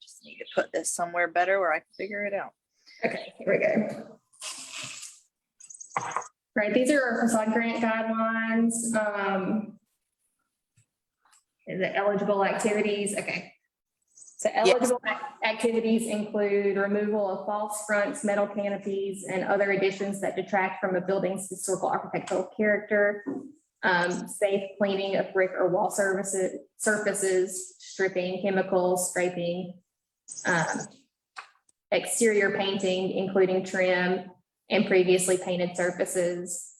just need to put this somewhere better where I can figure it out. Okay, here we go. Right, these are our facade grant guidelines. The eligible activities, okay. So eligible activities include removal of false fronts, metal canopies, and other additions that detract from a building's historical architectural character. Safe cleaning of brick or wall surfaces, stripping, chemicals, scraping, exterior painting, including trim and previously painted surfaces,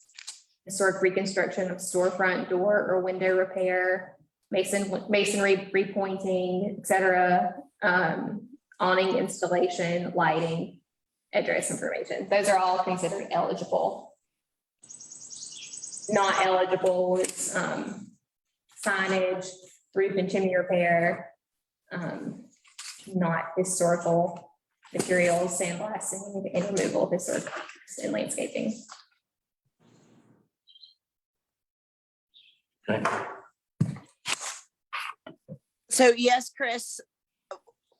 historic reconstruction of storefront, door or window repair, masonry repointing, et cetera, awning installation, lighting, address information. Those are all considered eligible. Not eligible is signage, roof and chimney repair, not historical materials, sandblasting, and removal of historic and landscaping. Okay. So yes, Chris,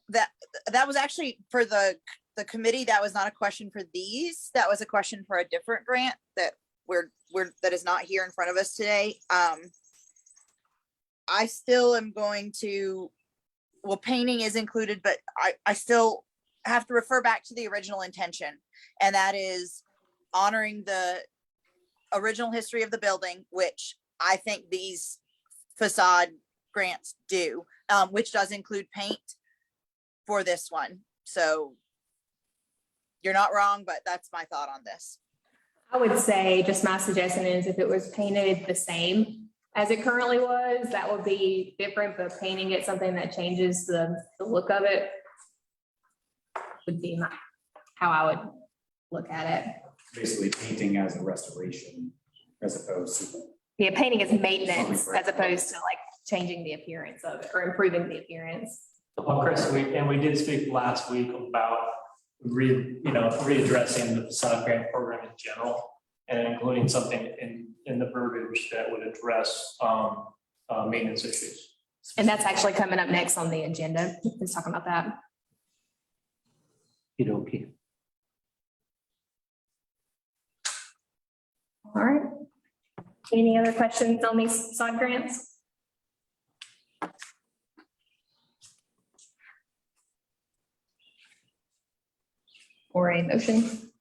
that was actually for the committee. That was not a question for these. That was a question for a different grant that that is not here in front of us today. I still am going to, well, painting is included, but I still have to refer back to the original intention, and that is honoring the original history of the building, which I think these facade grants do, which does include paint for this one. So you're not wrong, but that's my thought on this. I would say, just my suggestion is if it was painted the same as it currently was, that would be different, but painting it something that changes the look of it would be how I would look at it. Basically painting as a restoration as opposed to. Yeah, painting is maintenance as opposed to like changing the appearance of it or improving the appearance. Well, Chris, we did speak last week about readdressing the facade grant program in general and including something in the verbiage that would address maintenance issues. And that's actually coming up next on the agenda. Let's talk about that. Okay. All right. Any other questions on these facade grants? Or a motion?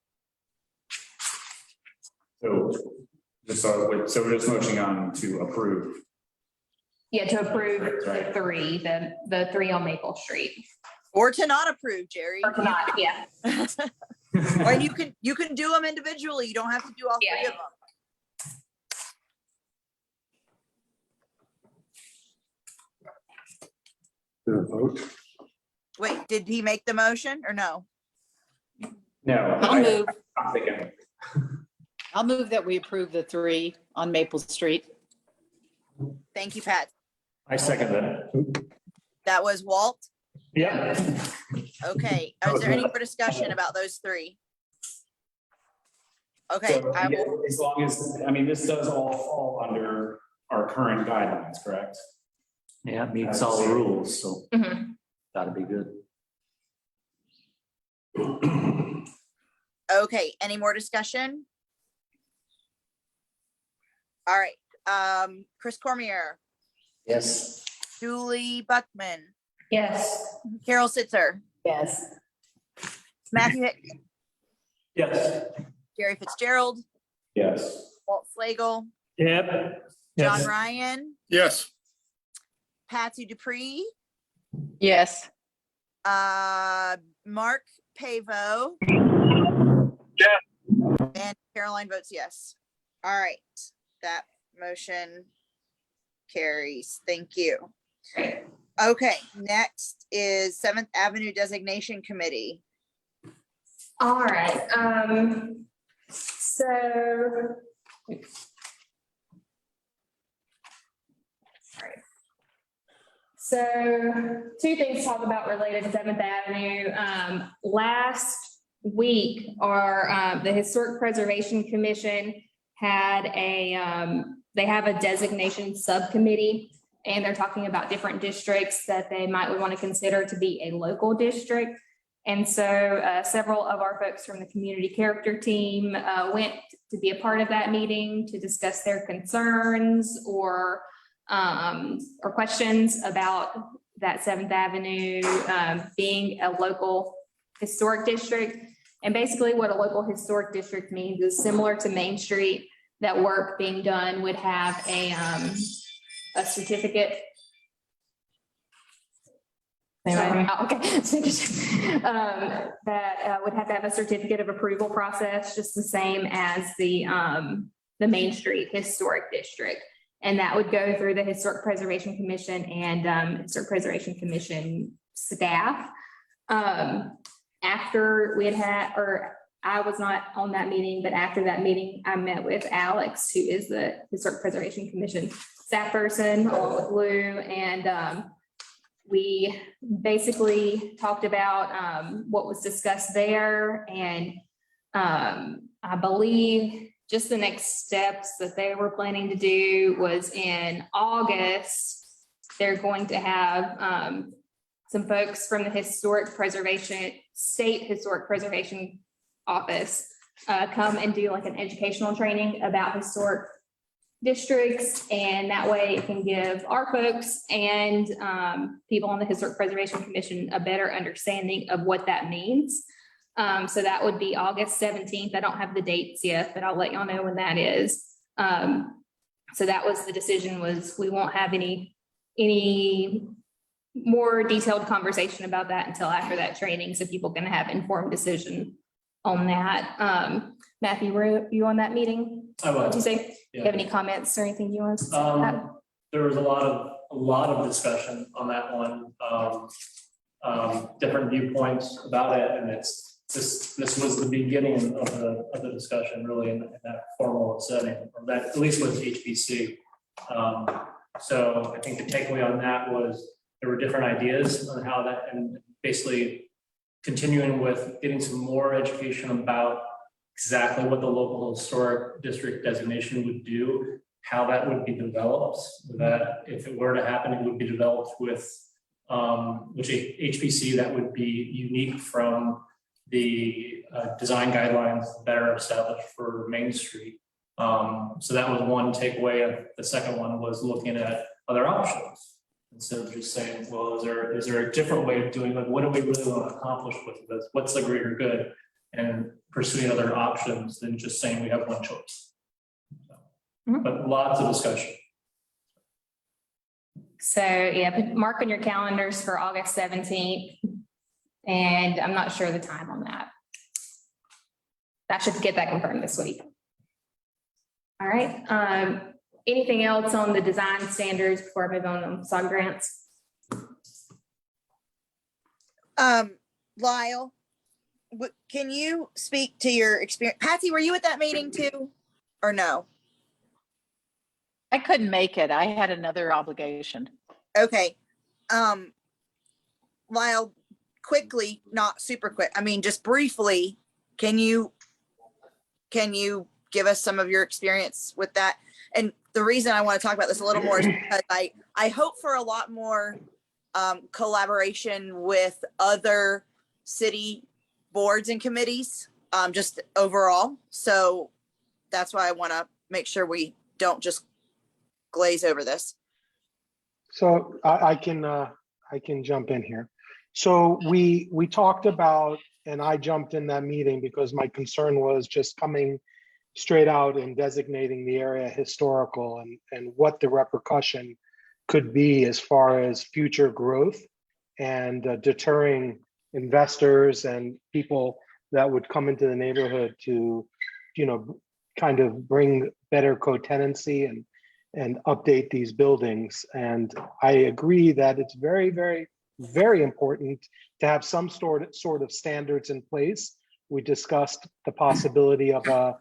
So we're just motioning on to approve. Yeah, to approve the three on Maple Street. Or to not approve, Jerry. Or to not, yeah. Or you can do them individually. You don't have to do all three of them. Vote. Wait, did he make the motion or no? No. I'm thinking. I'll move that we approve the 3 on Maple Street. Thank you, Pat. I second that. That was Walt. Yeah. Okay. Is there any more discussion about those 3? Okay, So I will, as long as, I mean, this does all fall under our current guidelines, correct? Yeah, it meets all the rules, so Mhm. gotta be good. okay, any more discussion? All right, Chris Cormier, Yes. Julie Buckman, Yes. Carol Sitzer, Yes. Matthew Hick, Yes. Jerry Fitzgerald, Yes. Walt Flagel, Yep. John Ryan, Yes. Patsy Dupree, Yes. Mark Pavo. Yeah. And Caroline votes yes. All right, that motion carries. Thank you. Okay, next is Seventh Avenue Designation Committee. All right, so. Sorry. So two things to talk about related to Seventh Avenue. Last week, the Historic Preservation Commission had they have a designation subcommittee, and they're talking about different districts that they might want to consider to be a local district. And so several of our folks from the community character team went to be a part of that meeting to discuss their concerns or questions about that Seventh Avenue being a local historic district. And basically what a local historic district means is similar to Main Street, that work being done would have a certificate. Sorry. Okay. That would have to have a certificate of approval process, just the same as the Main Street Historic District. And that would go through the Historic Preservation Commission and Historic Preservation Commission staff. After we or I was not on that meeting, but after that meeting, I met with Alex, who is the Historic Preservation Commission staff person, along with Lou, and we basically talked about what was discussed there, and I believe just the next steps that they were planning to do was in August, they're going to have some folks from the State Historic Preservation Office come and do like an educational training about historic districts, and that way it can give our folks and people on the Historic Preservation Commission a better understanding of what that means. So that would be August 17th. I don't have the dates yet, but I'll let y'all know when that is. So that was the decision, was we won't have any more detailed conversation about that until after that training, so people can have informed decision on that. Matthew, were you on that meeting? I What'd you was. say? Do Yeah. you have any comments or anything you want to say? about that? There was a lot of discussion on that one. Different viewpoints about it, and this was the beginning of the discussion, really, in that formal setting, or that, at least with HPC. So I think the takeaway on that was there were different ideas on how that, and basically continuing with getting some more education about exactly what the local historic district designation would do, how that would be developed, that if it were to happen, it would be developed with which HPC that would be unique from the design guidelines that are established for Main Street. So that was one takeaway. The second one was looking at other options. Instead of just saying, well, is there a different way of doing it? What do we really want to accomplish with this? What's the greater good? And pursuing other options than just saying we have one choice. But lots of discussion. So yeah, mark on your calendars for August 17th. And I'm not sure the time on that. I should get that confirmed this week. All right. Anything else on the design standards before I move on to SOG grants? Lyle, can you speak to your experience? Patsy, were you at that meeting too? Or no? I couldn't make it. I had another obligation. Okay. Lyle, quickly, not super quick. I mean, just briefly, can you can you give us some of your experience with that? And the reason I want to talk about this a little more is because I hope for a lot more collaboration with other city boards and committees, just overall. So that's why I want to make sure we don't just glaze over this. So I can jump in here. So we talked about, and I jumped in that meeting because my concern was just coming straight out and designating the area historical and what the repercussion could be as far as future growth and deterring investors and people that would come into the neighborhood to, you know, kind of bring better co-tenancy and update these buildings. And I agree that it's very, very, very important to have some sort of standards in place. We discussed the possibility of a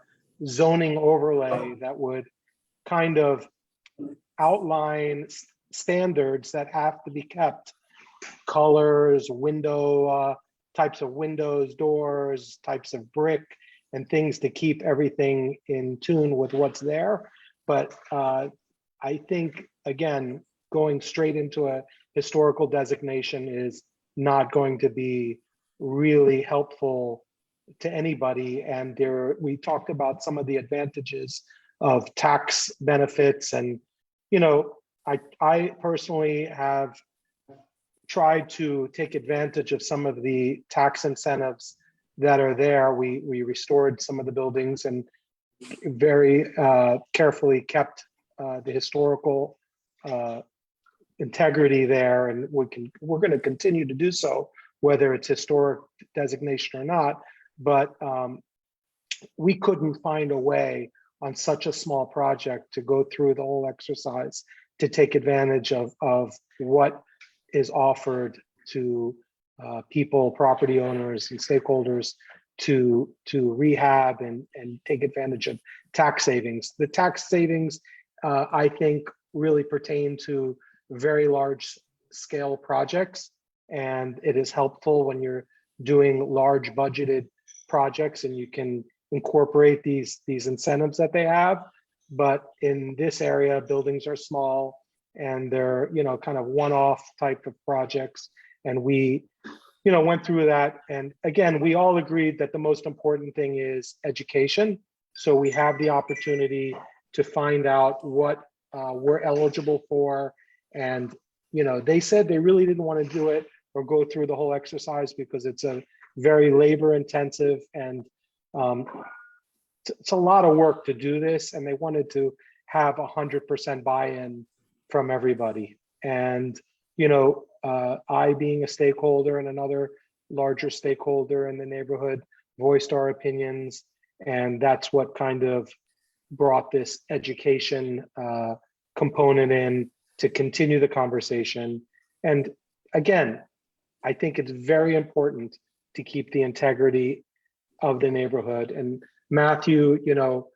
zoning overlay that would kind of outline standards that have to be kept. Colors, window, types of windows, doors, types of brick, and things to keep everything in tune with what's there. But I think, again, going straight into a historical designation is not going to be really helpful to anybody. And we talked about some of the advantages of tax benefits. And, you know, I personally have tried to take advantage of some of the tax incentives that are there. We restored some of the buildings and very carefully kept the historical integrity there, and we're going to continue to do so, whether it's historic designation or not. But we couldn't find a way on such a small project to go through the whole exercise to take advantage of what is offered to people, property owners, and stakeholders to rehab and take advantage of tax savings. The tax savings, I think, really pertain to very large scale projects, and it is helpful when you're doing large budgeted projects and you can incorporate these incentives that they have. But in this area, buildings are small and they're, you know, kind of one-off type of projects. And we, you know, went through that. And again, we all agreed that the most important thing is education. So we have the opportunity to find out what we're eligible for. And, you know, they said they really didn't want to do it or go through the whole exercise because it's a very labor intensive and it's a lot of work to do this. And they wanted to have 100% buy-in from everybody. And, you know, I being a stakeholder and another larger stakeholder in the neighborhood voiced our opinions. And that's what kind of brought this education component in to continue the conversation. And again, I think it's very important to keep the integrity of the neighborhood. And Matthew, you know,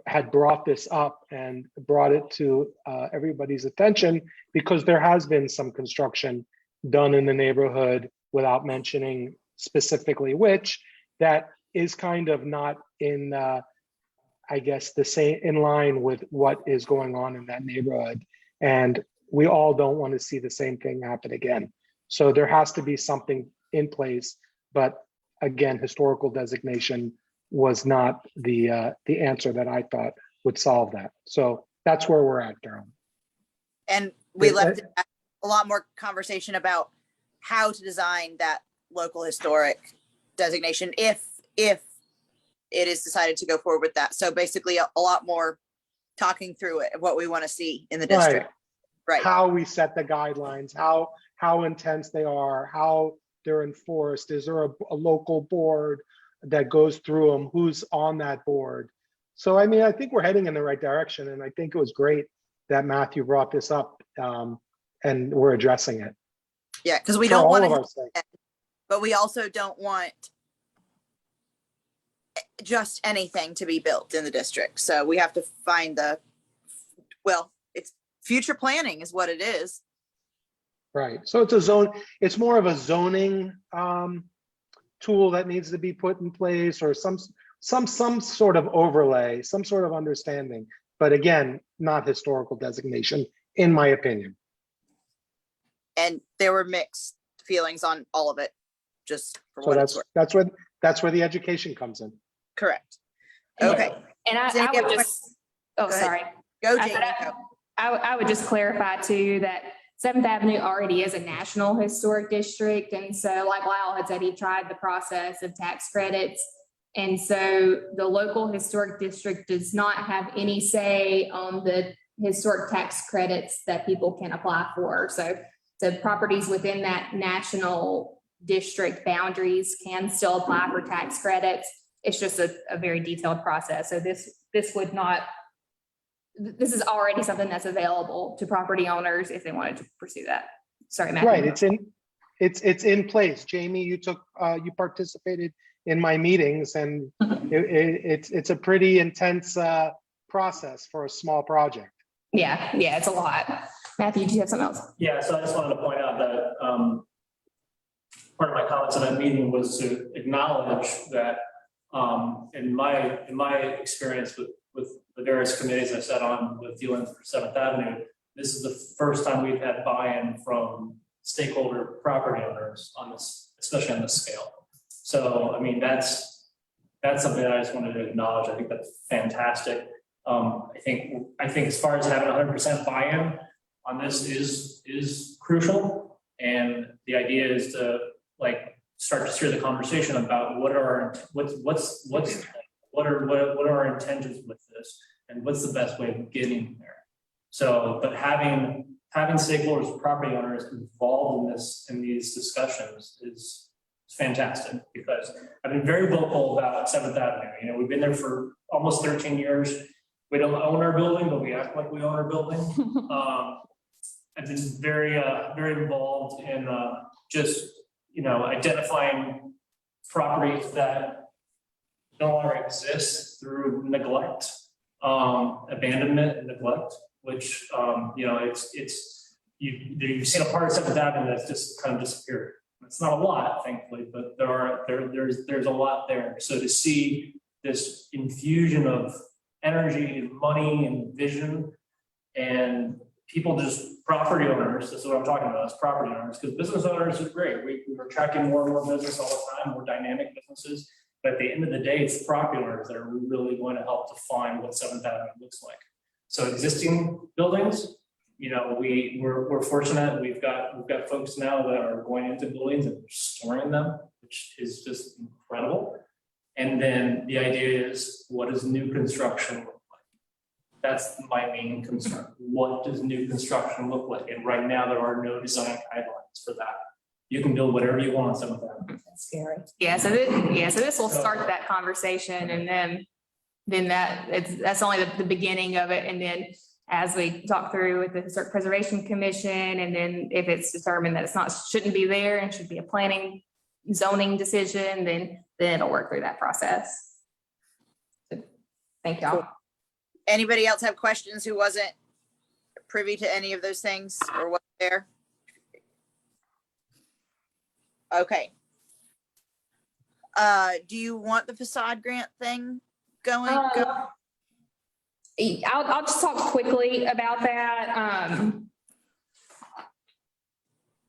had brought this up and brought it to everybody's attention because there has been some construction done in the neighborhood without mentioning specifically which, that is kind of not in, I guess, the same in line with what is going on in that neighborhood. And we all don't want to see the same thing happen again. So there has to be something in place. But again, historical designation was not the answer that I thought would solve that. So that's where we're at, Darrell. And we left a lot more conversation about how to design that local historic designation if it is decided to go forward with that. So basically a lot more talking through it of what we want to see in the district. Right. How we set the guidelines, how intense they are, how they're enforced. Is there a local board that goes through them? Who's on that board? So, I mean, I think we're heading in the right direction. And I think it was great that Matthew brought this up and we're addressing it. Yeah, because we For don't all want of our to, sake. but we also don't want just anything to be built in the district. So we have to find it's future planning is what it is. Right. So it's a zone, it's more of a zoning tool that needs to be put in place, or some sort of overlay, some sort of understanding. But again, not historical designation, in my opinion. And there were mixed feelings on all of it, just for So what it's worth. that's where the education comes in. Correct. Okay, And Does any I would other just, oh, Go ahead. sorry. go I Jamie. said go. I would just clarify too that Seventh Avenue already is a national historic district. And so like Lyle had said, he tried the process of tax credits. And so the local historic district does not have any say on the historic tax credits that people can apply for. So properties within that national district boundaries can still apply for tax credits. It's just a very detailed process. So this would not, this is already something that's available to property owners if they wanted to pursue that. Sorry, Matthew. Right, it's in place. Jamie, you participated in my meetings, and it's a pretty intense process for a small project. Yeah, it's a lot. Matthew, do you have something else? Yeah, so I just wanted to point out that part of my comments in that meeting was to acknowledge that in my experience with the various committees I sat on with dealing for Seventh Avenue, this is the first time we've had buy-in from stakeholder property owners on this, especially on this scale. So, I mean, that's something that I just wanted to acknowledge. I think that's fantastic. I think as far as having 100% buy-in on this is crucial. And the idea is to start to steer the conversation about what are our intentions with this and what's the best way of getting there. So, but having stakeholders, property owners involved in these discussions is fantastic, because I've been very vocal about Seventh Avenue. You know, we've been there for almost 13 years. We don't own our building, but we act like we own our building. I've been very involved in just, identifying properties that no longer exist through neglect, abandonment and neglect, which, you've seen a part of Seventh Avenue that's just kind of disappeared. It's not a lot, thankfully, but there's a lot there. So to see this infusion of energy and money and vision, and people, just property owners, this is what I'm talking about, is property owners, because business owners are great. We're attracting more and more business all the time, more dynamic businesses. But at the end of the day, it's the property owners that are really going to help define what Seventh Avenue looks like. So existing buildings, we're fortunate. We've got folks now that are going into buildings and restoring them, which is just incredible. And then the idea is, what does new construction look like? That's my main concern. What does new construction look like? And right now, there are no design guidelines for that. You can build whatever you want on Seventh Avenue. That's scary. Yeah, so this will start that conversation, and then that's only the beginning of it. And then as we talk through with the Historic Preservation Commission, and then if it's determined that shouldn't be there and should be a planning zoning decision, then it'll work through that process. So, thank y'all. Cool. Anybody else have questions who wasn't privy to any of those things or what there? Okay. Do you want the facade grant thing going? I'll just talk quickly about that.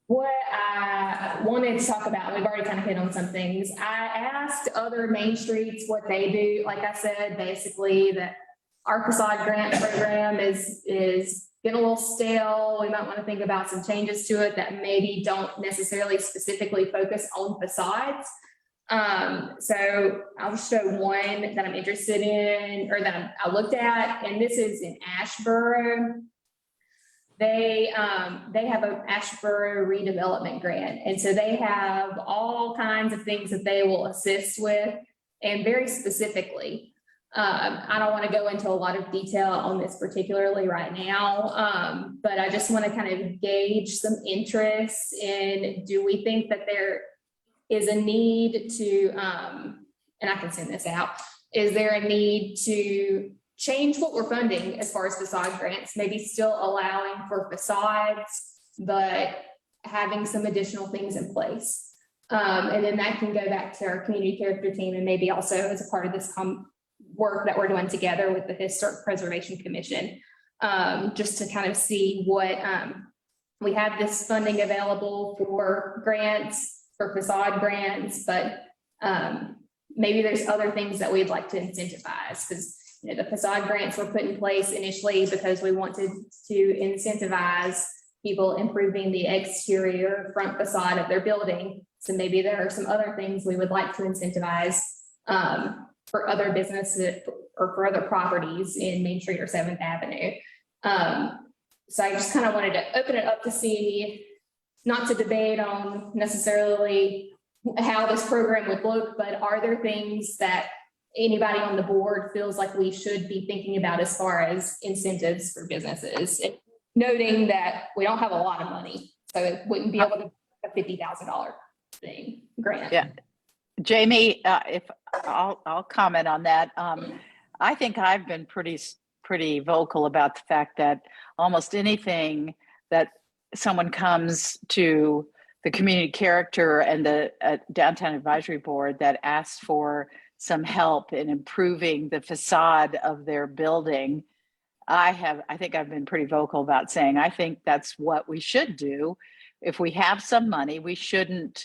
What I wanted to talk about, we've already kind of hit on some things. I asked other main streets what they do. Like I said, basically that our facade grant program is getting a little stale. We might want to think about some changes to it that maybe don't necessarily specifically focus on facades. So I'll just show one that I'm interested in, or that I looked at, and this is in Ashboro. They have an Ashboro redevelopment grant. And so they have all kinds of things that they will assist with, and very specifically, I don't want to go into a lot of detail on this particularly right now, but I just want to kind of gauge some interest in, do we think that there is a need to, and I can send this out, is there a need to change what we're funding as far as facade grants, maybe still allowing for facades, but having some additional things in place? And then that can go back to our community character team and maybe also as a part of this work that we're doing together with the Historic Preservation Commission, just to kind of see what, we have this funding available for grants, for facade grants, but maybe there's other things that we'd like to incentivize, because the facade grants were put in place initially because we wanted to incentivize people improving the exterior front facade of their building. So maybe there are some other things we would like to incentivize for other businesses or for other properties in Main Street or 7th Avenue. So I just kind of wanted to open it up to see, not to debate on necessarily how this program would look, but are there things that anybody on the board feels like we should be thinking about as far as incentives for businesses? Noting that we don't have a lot of money, so it wouldn't be able to a $50,000 thing grant. Yeah. Jamie, if I'll comment on that. I think I've been pretty vocal about the fact that almost anything that someone comes to the community character and the downtown advisory board that asks for some help in improving the facade of their building, I think I've been pretty vocal about saying, I think that's what we should do. If we have some money, we should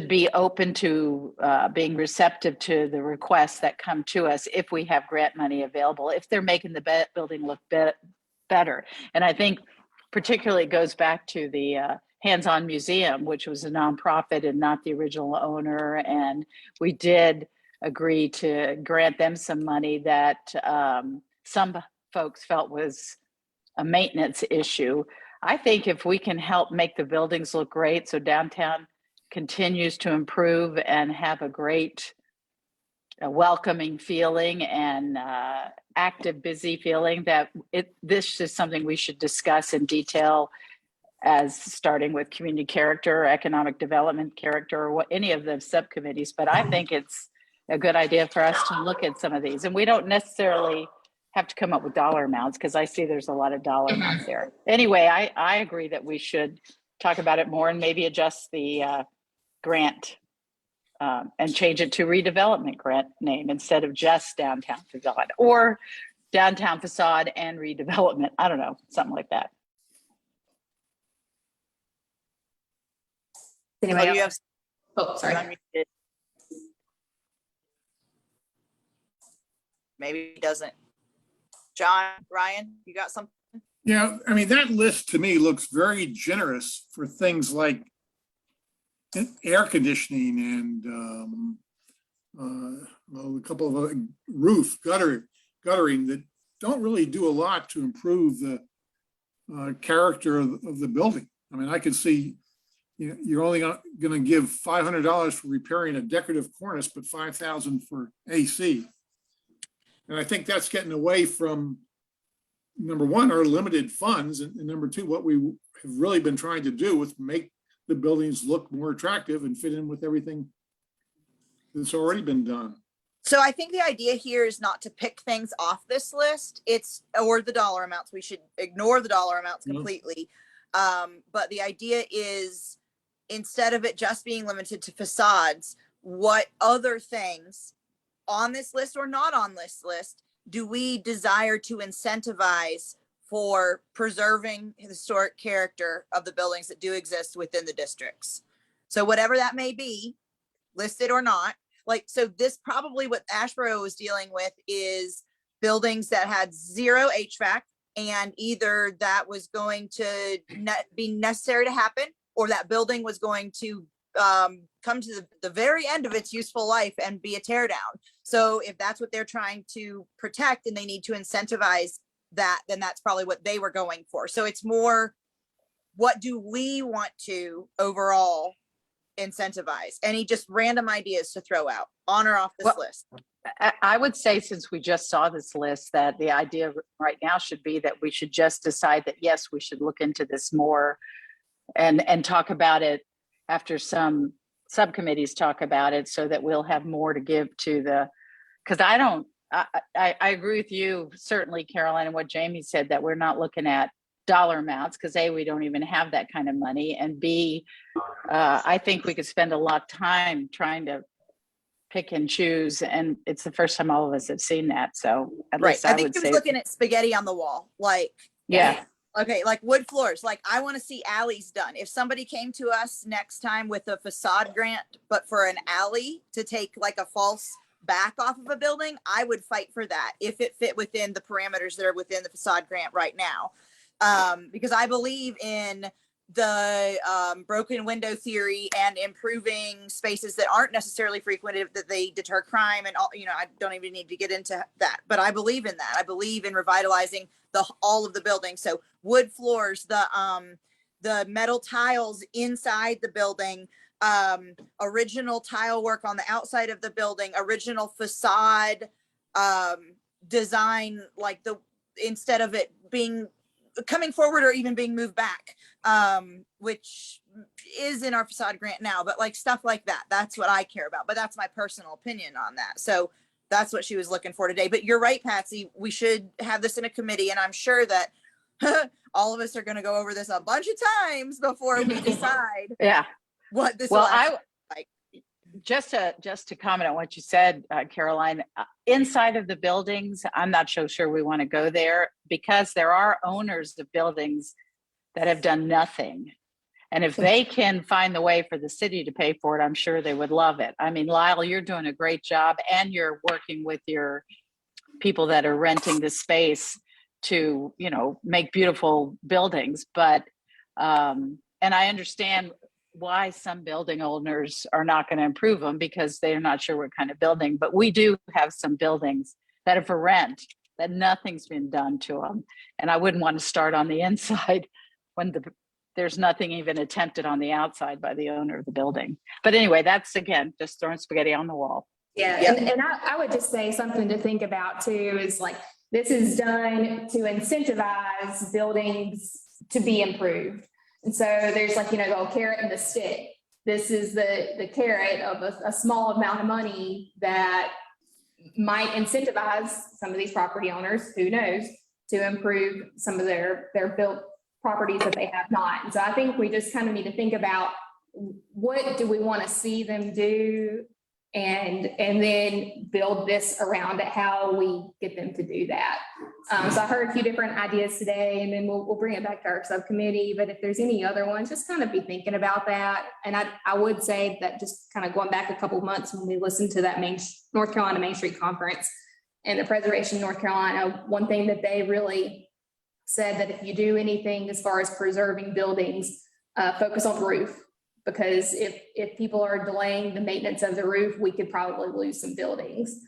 be open to being receptive to the requests that come to us if we have grant money available, if they're making the building look better. And I think particularly it goes back to the Hands-On Museum, which was a nonprofit and not the original owner. And we did agree to grant them some money that some folks felt was a maintenance issue. I think if we can help make the buildings look great, so downtown continues to improve and have a great welcoming feeling and active, busy feeling, that this is something we should discuss in detail, as starting with community character, economic development character, or any of the subcommittees. But I think it's a good idea for us to look at some of these, and we don't necessarily have to come up with dollar amounts, because I see there's a lot of dollar amounts there. Anyway, I agree that we should talk about it more and maybe adjust the grant and change it to redevelopment grant name instead of just downtown facade, or downtown facade and redevelopment. I don't know, something like that. Anybody Oh, you else? Oh, sorry. Maybe he doesn't. John, Ryan, you got something? Yeah, I mean, that list to me looks very generous for things like air conditioning and a couple of guttering that don't really do a lot to improve the character of the building. I mean, I could see, you're only going to give $500 for repairing a decorative cornice, but $5,000 for AC. And I think that's getting away from, number one, our limited funds, and number two, what we have really been trying to do with make the buildings look more attractive and fit in with everything that's already been done. So I think the idea here is not to pick things off this list. Or the dollar amounts. We should ignore the dollar amounts completely. But the idea is, instead of it just being limited to facades, what other things on this list or not on this list do we desire to incentivize for preserving historic character of the buildings that do exist within the districts? So whatever that may be, listed or not, so this probably what Ashboro was dealing with is buildings that had zero HVAC, and either that was going to be necessary to happen, or that building was going to come to the very end of its useful life and be a tear down. So if that's what they're trying to protect and they need to incentivize that, then that's probably what they were going for. So it's more, what do we want to overall incentivize? Any just random ideas to throw out on or off this list? I would say, since we just saw this list, that the idea right now should be that we should just decide that, yes, we should look into this more and talk about it after some subcommittees talk about it, so that we'll have more to give to because I agree with you, certainly, Caroline, and what Jamie said, that we're not looking at dollar amounts, because A, we don't even have that kind of money, and B, I think we could spend a lot of time trying to pick and choose, and it's the first time all of us have seen that, so at Right. least I I think would he say, was looking at spaghetti on the wall, like, yeah, okay, like wood floors. Like I want to see alleys done. If somebody came to us next time with a facade grant, but for an alley to take like a false back off of a building, I would fight for that if it fit within the parameters that are within the facade grant right now. Because I believe in the broken window theory and improving spaces that aren't necessarily frequented, that they deter crime and all, I don't even need to get into that, but I believe in that. I believe in revitalizing all of the buildings. So wood floors, the metal tiles inside the building, original tile work on the outside of the building, original facade design, like instead of it being coming forward or even being moved back, which is in our facade grant now, but like stuff like that, that's what I care about. But that's my personal opinion on that. So that's what she was looking for today. But you're right, Patsy, we should have this in a committee, and I'm sure that all of us are going to go over this a bunch of times before we decide yeah. what this Well, will actually like. Just to comment on what you said, Caroline, inside of the buildings, I'm not so sure we want to go there, because there are owners of buildings that have done nothing. And if they can find the way for the city to pay for it, I'm sure they would love it. I mean, Lyle, you're doing a great job, and you're working with your people that are renting the space to, make beautiful buildings. But, and I understand why some building owners are not going to improve them, because they're not sure what kind of building, but we do have some buildings that are for rent that nothing's been done to them. And I wouldn't want to start on the inside when there's nothing even attempted on the outside by the owner of the building. But anyway, that's, again, just throwing spaghetti on the wall. Yeah, Yep. and I would just say something to think about too, is like, this is done to incentivize buildings to be improved. And so there's like, the old carrot and the stick. This is the carrot of a small amount of money that might incentivize some of these property owners, who knows, to improve some of their built properties that they have not. And so I think we just kind of need to think about, what do we want to see them do, and then build this around it, how we get them to do that. So I heard a few different ideas today, and then we'll bring it back to our subcommittee. But if there's any other ones, just kind of be thinking about that. And I would say that, just kind of going back a couple of months when we listened to that North Carolina Main Street Conference and the Preservation North Carolina, one thing that they really said, that if you do anything as far as preserving buildings, focus on the roof. Because if people are delaying the maintenance of the roof, we could probably lose some buildings,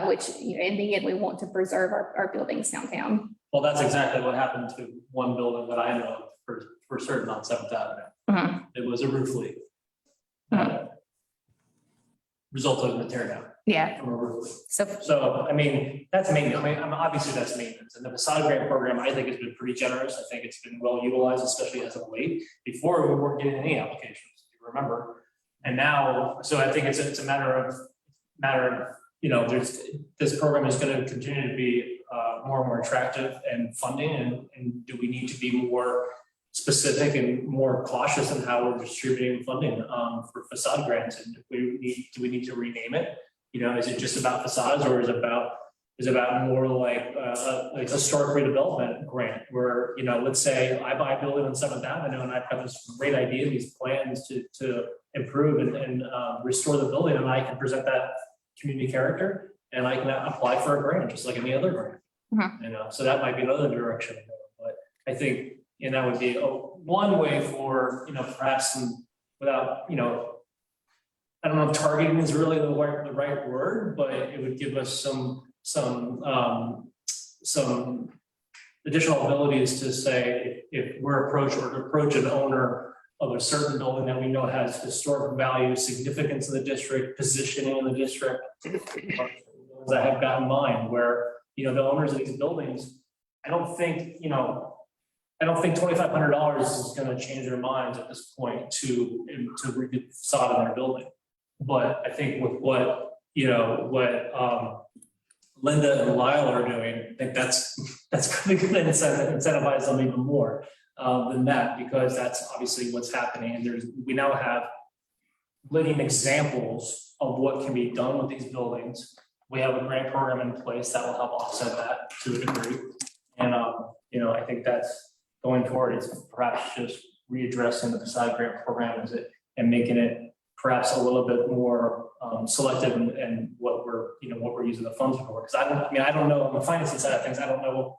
which, in the end, we want to preserve our buildings downtown. Well, that's exactly what happened to one building that I know of for certain on 7th Avenue. Uh-huh. It was a roof leak. Resulted in a tear down Yeah. from a roof leak. So So, I mean, that's maintenance. Obviously that's maintenance. And the facade grant program, I think, has been pretty generous. I think it's been well utilized, especially as of late. Before, we weren't getting any applications, if you remember. And now, so I think it's a matter of, this program is going to continue to be more and more attractive and funding. And do we need to be more specific and more cautious in how we're distributing funding for facade grants? And do we need to rename it? Is it just about facades, or is it about more like historic redevelopment grant, where, let's say I buy a building on 7th Avenue and I've got this great idea, these plans to improve and restore the building, and I can present that community character, and I can apply for a grant just like any other grant. Mhm. So that might be another direction, but I think, that would be one way for, perhaps without, I don't know if targeting is really the right word, but it would give us some additional abilities to say, if we're approach an owner of a certain building that we know has historic value, significance in the district, positioning in the district, that I have got in mind, where, the owners of these buildings, I don't think $2,500 is going to change their minds at this point to redo the facade in their building. But I think with what Linda and Lyle are doing, I think that's going to incentivize them even more than that, because that's obviously what's happening. And we now have living examples of what can be done with these buildings. We have a grant program in place that will help offset that to a degree. And, I think that's going forward, it's perhaps just readdressing the facade grant program and making it perhaps a little bit more selective in what we're using the funds for. Because I don't know on the financing side of things, I don't know,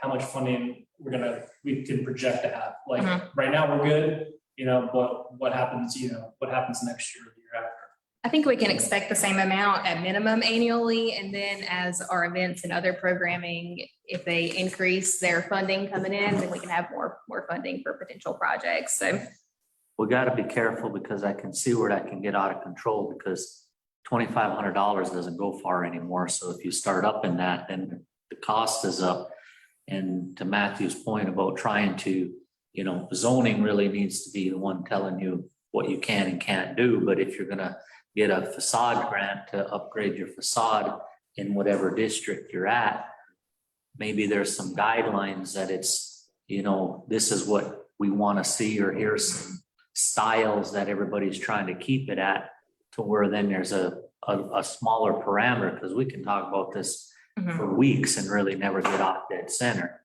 how much funding we can project to have. Like right now we're good, but what happens next year or the year after? I think we can expect the same amount at minimum annually, and then as our events and other programming, if they increase their funding coming in, then we can have more funding for potential projects. So We got to be careful because I can see where that can get out of control because $2,500 doesn't go far anymore. So if you start up in that, then the cost is up. And to Matthew's point about trying to, zoning really needs to be the one telling you what you can and can't do. But if you're going to get a facade grant to upgrade your facade in whatever district you're at, maybe there's some guidelines that it's, this is what we want to see, or here's some styles that everybody's trying to keep it at, to where then there's a smaller parameter, because we can talk about this for weeks and really never get off dead center.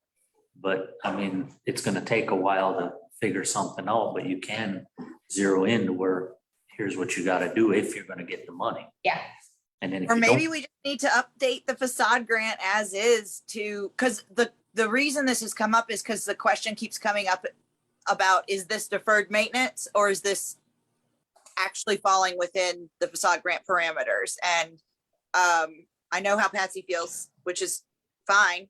But I mean, it's going to take a while to figure something out, but you can zero in to where here's what you got to do if you're going to get the money. Yeah. And then if Or you maybe don't, we just need to update the facade grant as is because the reason this has come up is because the question keeps coming up about, is this deferred maintenance or is this actually falling within the facade grant parameters? And I know how Patsy feels, which is fine.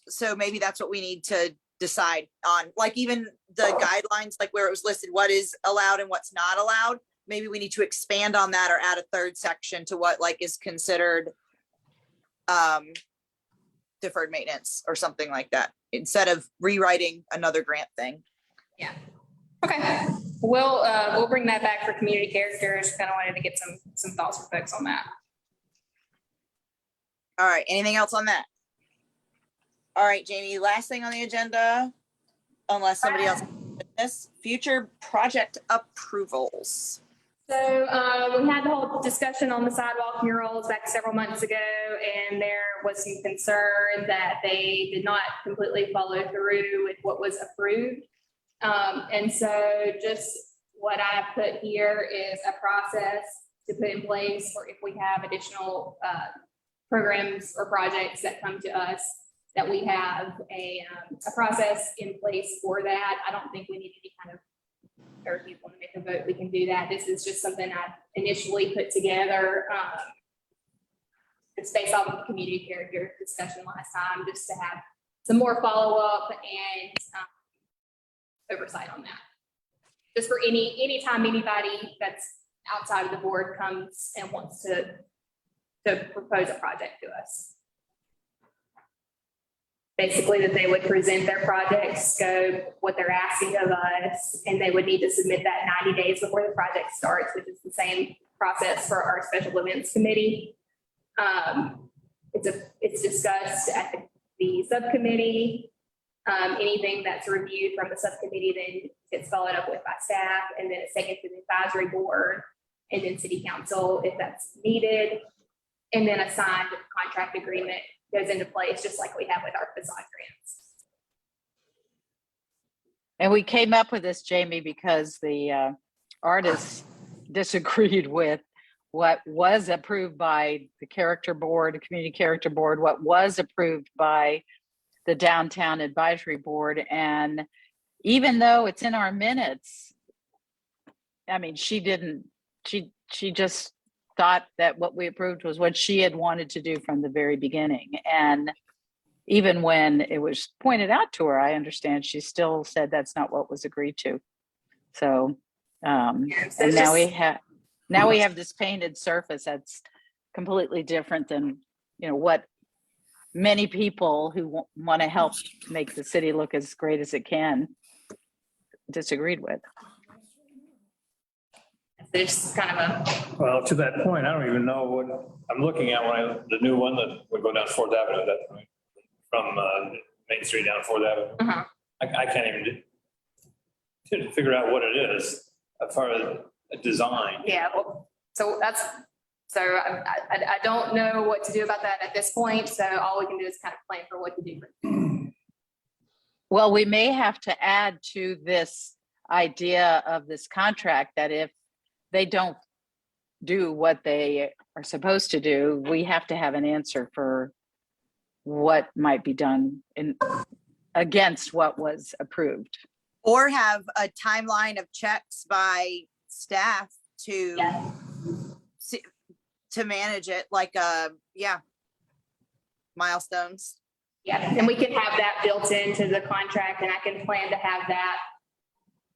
So maybe that's what we need to decide on, like even the guidelines, like where it was listed, what is allowed and what's not allowed. Maybe we need to expand on that or add a third section to what is considered deferred maintenance or something like that, instead of rewriting another grant thing. Yeah. Okay. We'll bring that back for community characters. Kind of wanted to get some thoughts from folks on that. All right. Anything else on that? All right, Jamie, last thing on the agenda, unless somebody else, this future project approvals. So we had the whole discussion on the sidewalk murals back several months ago, and there was some concern that they did not completely follow through with what was approved. And so just what I put here is a process to put in place for if we have additional programs or projects that come to us, that we have a process in place for that. I don't think we need any kind of, or if you want to make a vote, we can do that. This is just something I initially put together. It's based off of the community character discussion last time, just to have some more follow-up and oversight on that. Just for anytime anybody that's outside of the board comes and wants to propose a project to us. Basically, that they would present their project scope, what they're asking of us, and they would need to submit that 90 days before the project starts, which is the same process for our special events committee. It's discussed at the subcommittee. Anything that's reviewed from the subcommittee then gets followed up with by staff, and then it's taken to the advisory board and then city council if that's needed. And then a signed contract agreement goes into place, just like we have with our facade grants. And we came up with this, Jamie, because the artists disagreed with what was approved by the character board, the community character board, what was approved by the downtown advisory board. And even though it's in our minutes, I mean, she just thought that what we approved was what she had wanted to do from the very beginning. And even when it was pointed out to her, I understand she still said that's not what was agreed to. So, and now we have this painted surface that's completely different than, what many people who want to help make the city look as great as it can disagreed with. It's kind of a, Well, to that point, I don't even know what I'm looking at the new one that would go down Fourth Avenue at that point. From Main Street down Fourth Avenue. uh-huh. I can't figure out what it is as far as a design. Yeah, well, so I don't know what to do about that at this point, so all we can do is kind of plan for what to do. Well, we may have to add to this idea of this contract that if they don't do what they are supposed to do, we have to have an answer for what might be done against what was approved. Or have a timeline of checks by staff to Yeah. to manage it, like, milestones. Yeah, and we can have that built into the contract, and I can plan to have that.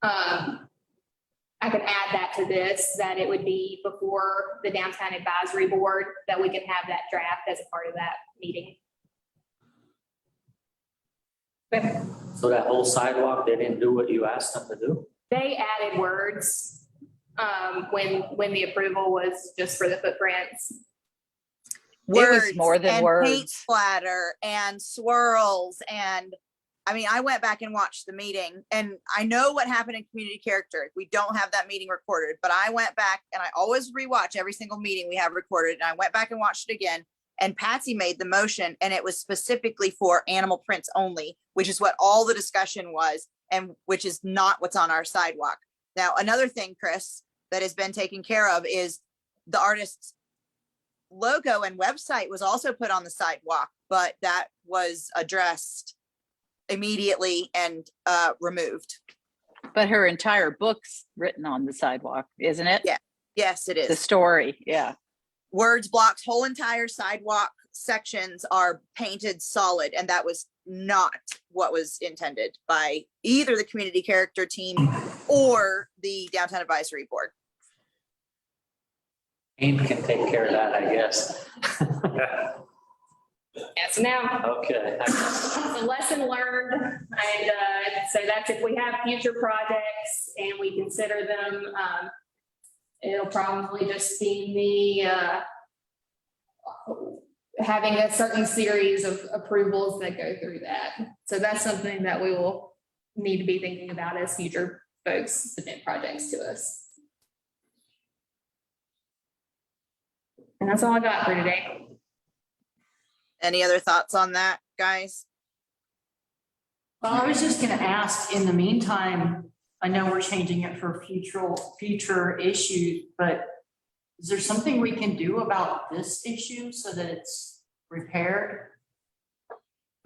I can add that to this, that it would be before the downtown advisory board, that we can have that draft as a part of that meeting. But So that whole sidewalk, they didn't do what you asked them to do? they added words, when the approval was just for the footprints. Words more than and words. paint splatter and swirls. And I mean, I went back and watched the meeting, and I know what happened in community character. We don't have that meeting recorded, but I went back, and I always rewatch every single meeting we have recorded. And I went back and watched it again, and Patsy made the motion, and it was specifically for animal prints only, which is what all the discussion was, and which is not what's on our sidewalk. Now, another thing, Chris, that has been taken care of is the artist's logo and website was also put on the sidewalk, but that was addressed immediately and removed. But her entire book's written on the sidewalk, isn't it? Yeah. Yes, it The is. story, yeah. Words, blocks, whole entire sidewalk sections are painted solid, and that was not what was intended by either the community character team or the downtown advisory board. Aim can take care of that, I guess. Yeah, so now Okay. it's a lesson learned, and so that's if we have future projects and we consider them, it'll probably just be me having a certain series of approvals that go through that. So that's something that we will need to be thinking about as future folks submit projects to us. And that's all I got for today. Any other thoughts on that, guys? Well, I was just gonna ask, in the meantime, I know we're changing it for future issues, but is there something we can do about this issue so that it's repaired?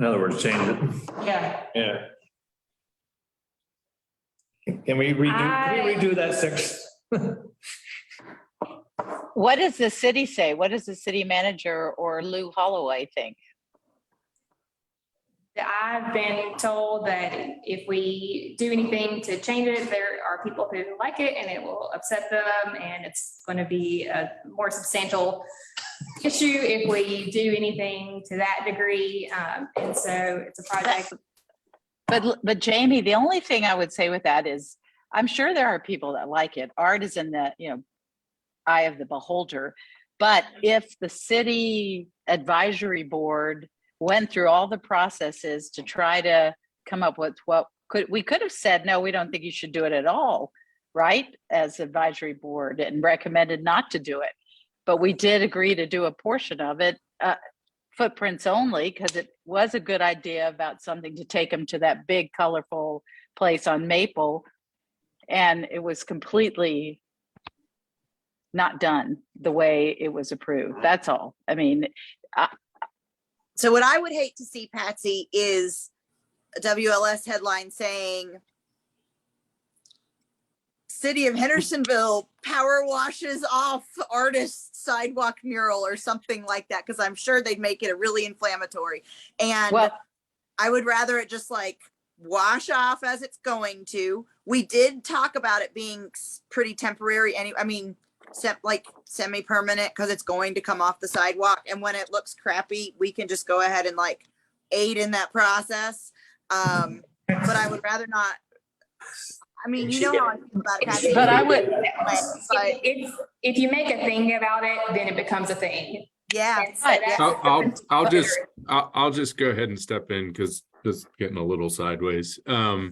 In other words, change it. Yeah, Yeah. Can we redo that section? What does the city say? What does the city manager or Lou Holloway think? I've been told that if we do anything to change it, there are people who like it and it will upset them, and it's going to be a more substantial issue if we do anything to that degree. And so it's a project. But Jamie, the only thing I would say with that is, I'm sure there are people that like it. Art is in the, eye of the beholder. But if the city advisory board went through all the processes to try to come up with we could have said, no, we don't think you should do it at all, right? As advisory board, and recommended not to do it. But we did agree to do a portion of it, footprints only, because it was a good idea about something to take them to that big colorful place on Maple. And it was completely not done the way it was approved. That's all. I mean, So what I would hate to see, Patsy, is a WLS headline saying City of Hendersonville power washes off artist sidewalk mural or something like that, because I'm sure they'd make it a really inflammatory. And well, I would rather it just like wash off as it's going to. We did talk about it being pretty temporary. Like semi-permanent, because it's going to come off the sidewalk. And when it looks crappy, we can just go ahead and like aid in that process. But I would rather not I mean, you know how I feel about Kathy. But I would- But If you make a thing about it, then it becomes a thing. yeah, And so that's- I'll just go ahead and step in because just getting a little sideways. So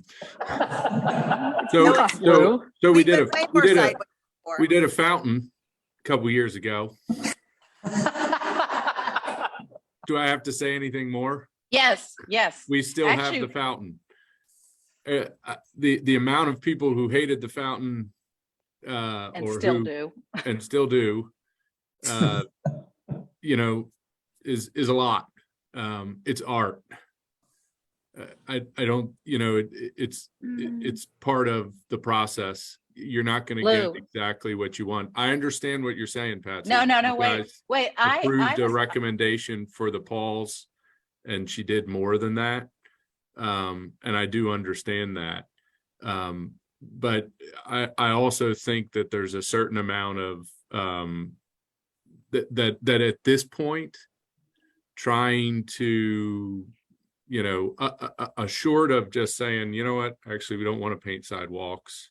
we we've did been way more sideways before. we did a fountain a couple years ago. Do I have to say anything more? Yes, yes. We still have Actually- the fountain. The amount of people who hated the fountain And or still who do. and still do, you know, is a lot. It's art. I don't, you know, it's part of the process. You're not going to Lou. get exactly what you want. I understand what you're saying, Patsy. No, You wait, guys wait. approved a was- recommendation for the Pauls, and she did more than that. And I do understand that. But I also think that there's a certain amount of that at this point, trying to, you know, short of just saying, you know what, actually, we don't want to paint sidewalks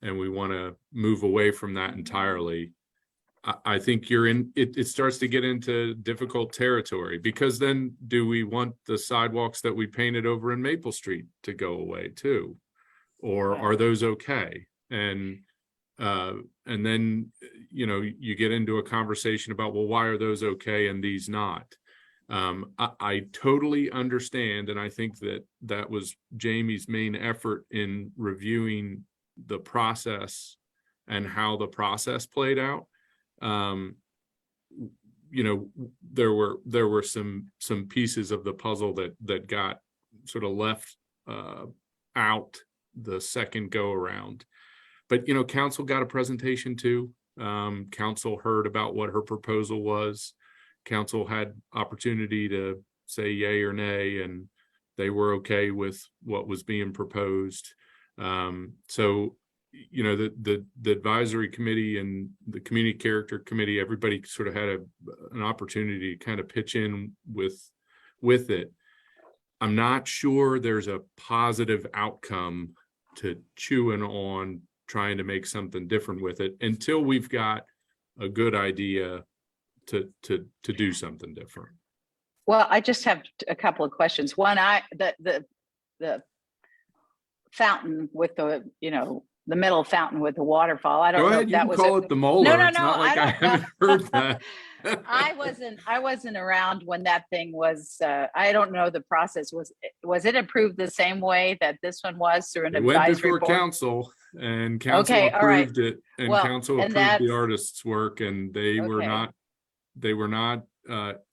and we want to move away from that entirely. I think you're in, it starts to get into difficult territory, because then do we want the sidewalks that we painted over in Maple Street to go away too? Or are those okay? And then, you know, you get into a conversation about, well, why are those okay and these not? I totally understand. And I think that was Jamie's main effort in reviewing the process and how the process played out. You know, there were some pieces of the puzzle that got sort of left out the second go around. But, you know, council got a presentation too. Council heard about what her proposal was. Council had opportunity to say yay or nay, and they were okay with what was being proposed. So, you know, the advisory committee and the community character committee, everybody sort of had an opportunity to kind of pitch in with it. I'm not sure there's a positive outcome to chewing on trying to make something different with it until we've got a good idea to do something different. Well, I just have a couple of questions. One, the fountain with the, you know, the middle fountain with the waterfall. I don't Go know ahead, if you that can was call it the molar. No, It's not like I I don't know. haven't heard that. I wasn't around when that thing was, I don't know the process. Was it approved the same way that this one was through an It went advisory before board? council, and council Okay, all right. approved it, and Well, council and approved that's- the artist's work, and they were Okay. not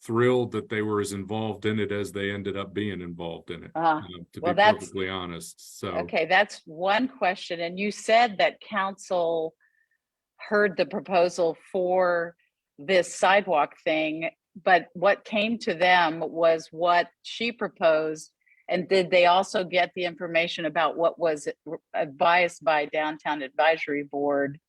thrilled that they were as involved in it as they ended up being involved in it, to well, be that's- perfectly honest. So Okay, that's one question. And you said that council heard the proposal for this sidewalk thing, but what came to them was what she proposed. And did they also get the information about what was advised by Downtown Advisory Board?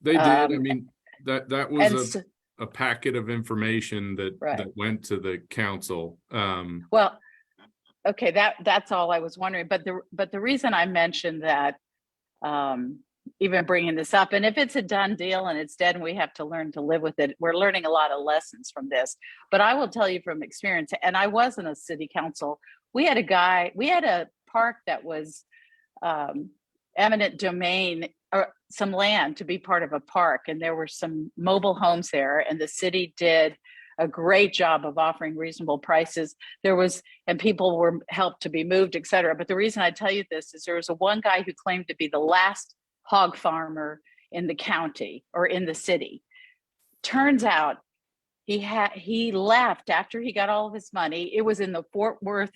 they did. I Um, mean, that And was s- a packet of information that Right. went to the council. Well, okay, that's all I was wondering, but the reason I mentioned that, even bringing this up, and if it's a done deal and it's dead and we have to learn to live with it, we're learning a lot of lessons from this. But I will tell you from experience, and I was in a city council, we had a park that was eminent domain, or some land to be part of a park, and there were some mobile homes there, and the city did a great job of offering reasonable prices. And people were helped to be moved, et cetera. But the reason I tell you this is there was one guy who claimed to be the last hog farmer in the county or in the city. Turns out he left after he got all of his money. It was in the Fort Worth,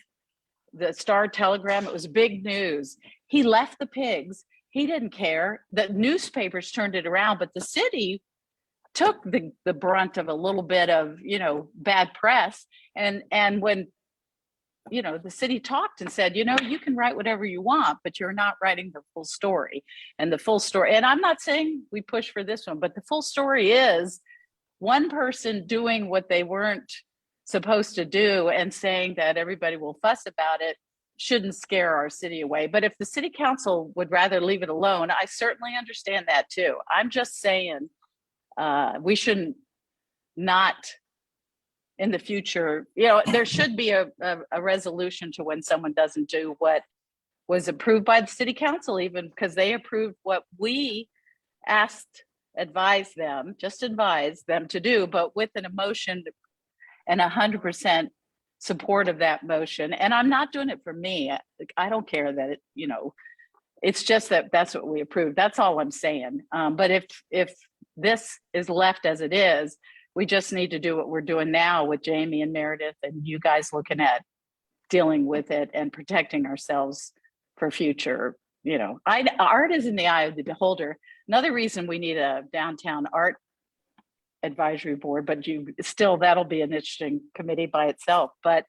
the Star Telegram. It was big news. He left the pigs. He didn't care. The newspapers turned it around, but the city took the brunt of a little bit of, you know, bad press. And when, you know, the city talked and said, you know, you can write whatever you want, but you're not writing the full story. And the full story, and I'm not saying we push for this one, but the full story is one person doing what they weren't supposed to do and saying that everybody will fuss about it. shouldn't scare our city away. But if the city council would rather leave it alone, I certainly understand that too. I'm just saying, we shouldn't not in the future, there should be a resolution to when someone doesn't do what was approved by the city council, even because they approved what we advised them to do, but with an emotion and 100% support of that motion. And I'm not doing it for me. I don't care that it's just that that's what we approved. That's all I'm saying. But if this is left as it is, we just need to do what we're doing now with Jamie and Meredith and you guys looking at dealing with it and protecting ourselves for future. Art is in the eye of the beholder. Another reason we need a downtown art advisory board, but that'll be an interesting committee by itself. But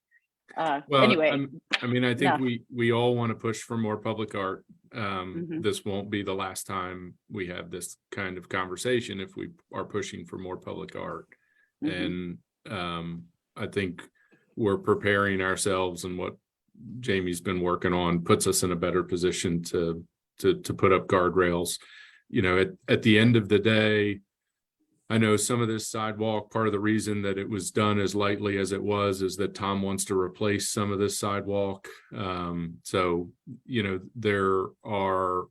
anyway. I think we all want to push for more public art. Mhm. This won't be the last time we have this kind of conversation if we are pushing for more public art. Mhm. And I think we're preparing ourselves, and what Jamie's been working on puts us in a better position to put up guardrails. At the end of the day, I know some of this sidewalk, part of the reason that it was done as lightly as it was is that Tom wants to replace some of this sidewalk. So, there are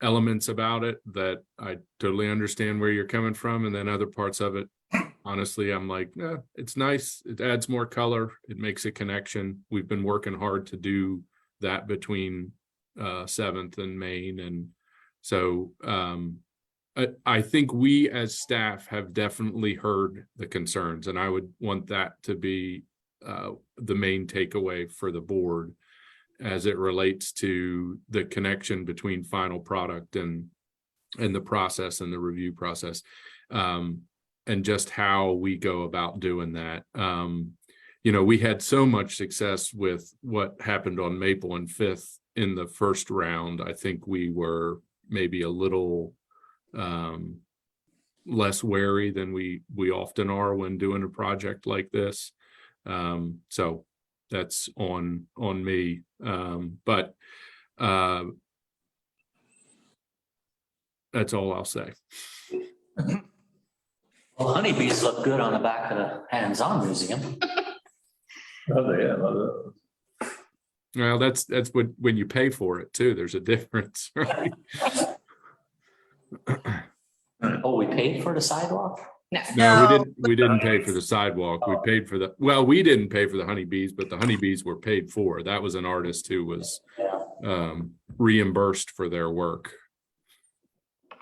elements about it that I totally understand where you're coming from. And then other parts of it, honestly, I'm like, it's nice. It adds more color. It makes a connection. We've been working hard to do that between 7th and Main. And so, I think we as staff have definitely heard the concerns, and I would want that to be the main takeaway for the board as it relates to the connection between final product and the process and the review process, and just how we go about doing that. We had so much success with what happened on Maple and 5th in the first round. I think we were maybe a little less wary than we often are when doing a project like this. So that's on me. But that's all I'll say. Well, honeybees look good on the back of the hands-on museum. Well, that's when you pay for it too. There's a difference, right? Oh, we paid for the sidewalk? No, we didn't pay for the sidewalk. We paid for we didn't pay for the honeybees, but the honeybees were paid for. That was an artist who was reimbursed for their work.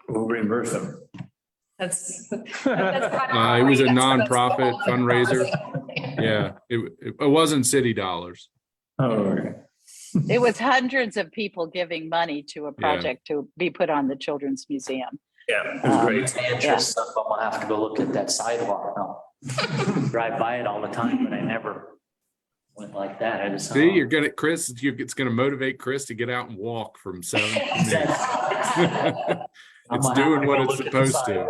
Who reimbursed them? That's. It was a nonprofit fundraiser. Yeah, it wasn't city dollars. Oh, okay. It was hundreds of people giving money to a project to be put on the Children's Museum. Yeah, it was great. It's interesting, but we'll have to go look at that sidewalk now. Drive by it all the time, but I never went like that. I just See, you're gonna, Chris. It's gonna motivate Chris to get out and walk from 7 to 8. It's doing what it's supposed to.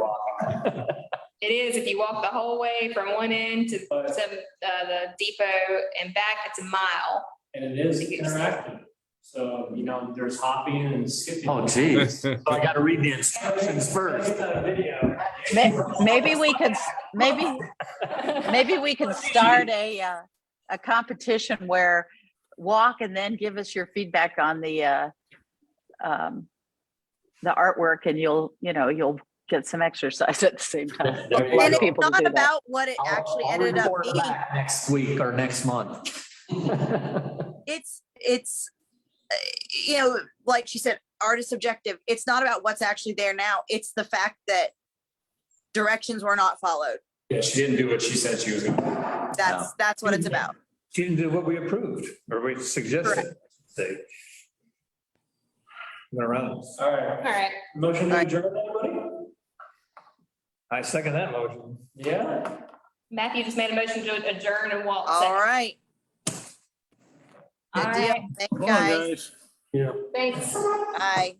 It is. If you walk the whole way from one end to the depot and back, it's a mile. And it is interactive. So, there's hopping and skipping. Oh, geez. So I got to read the instructions first. Maybe we could start a competition where walk and then give us your feedback on the artwork, and you'll get some exercise at the same time. And it's not about what it actually ended up being. Next week or next month. It's like she said, art is subjective. It's not about what's actually there now. It's the fact that directions were not followed. Yeah, she didn't do what she said she was going to do. That's what it's about. She didn't do what we approved or we suggested. Say. Around. All right. All right. Motion to adjourn, everybody? I second that motion. Yeah. Matthew just made a motion to adjourn, and Walt All seconded. right. All Good deal. right. Thanks, Come on, guys. guys. Yeah. Thanks. Bye.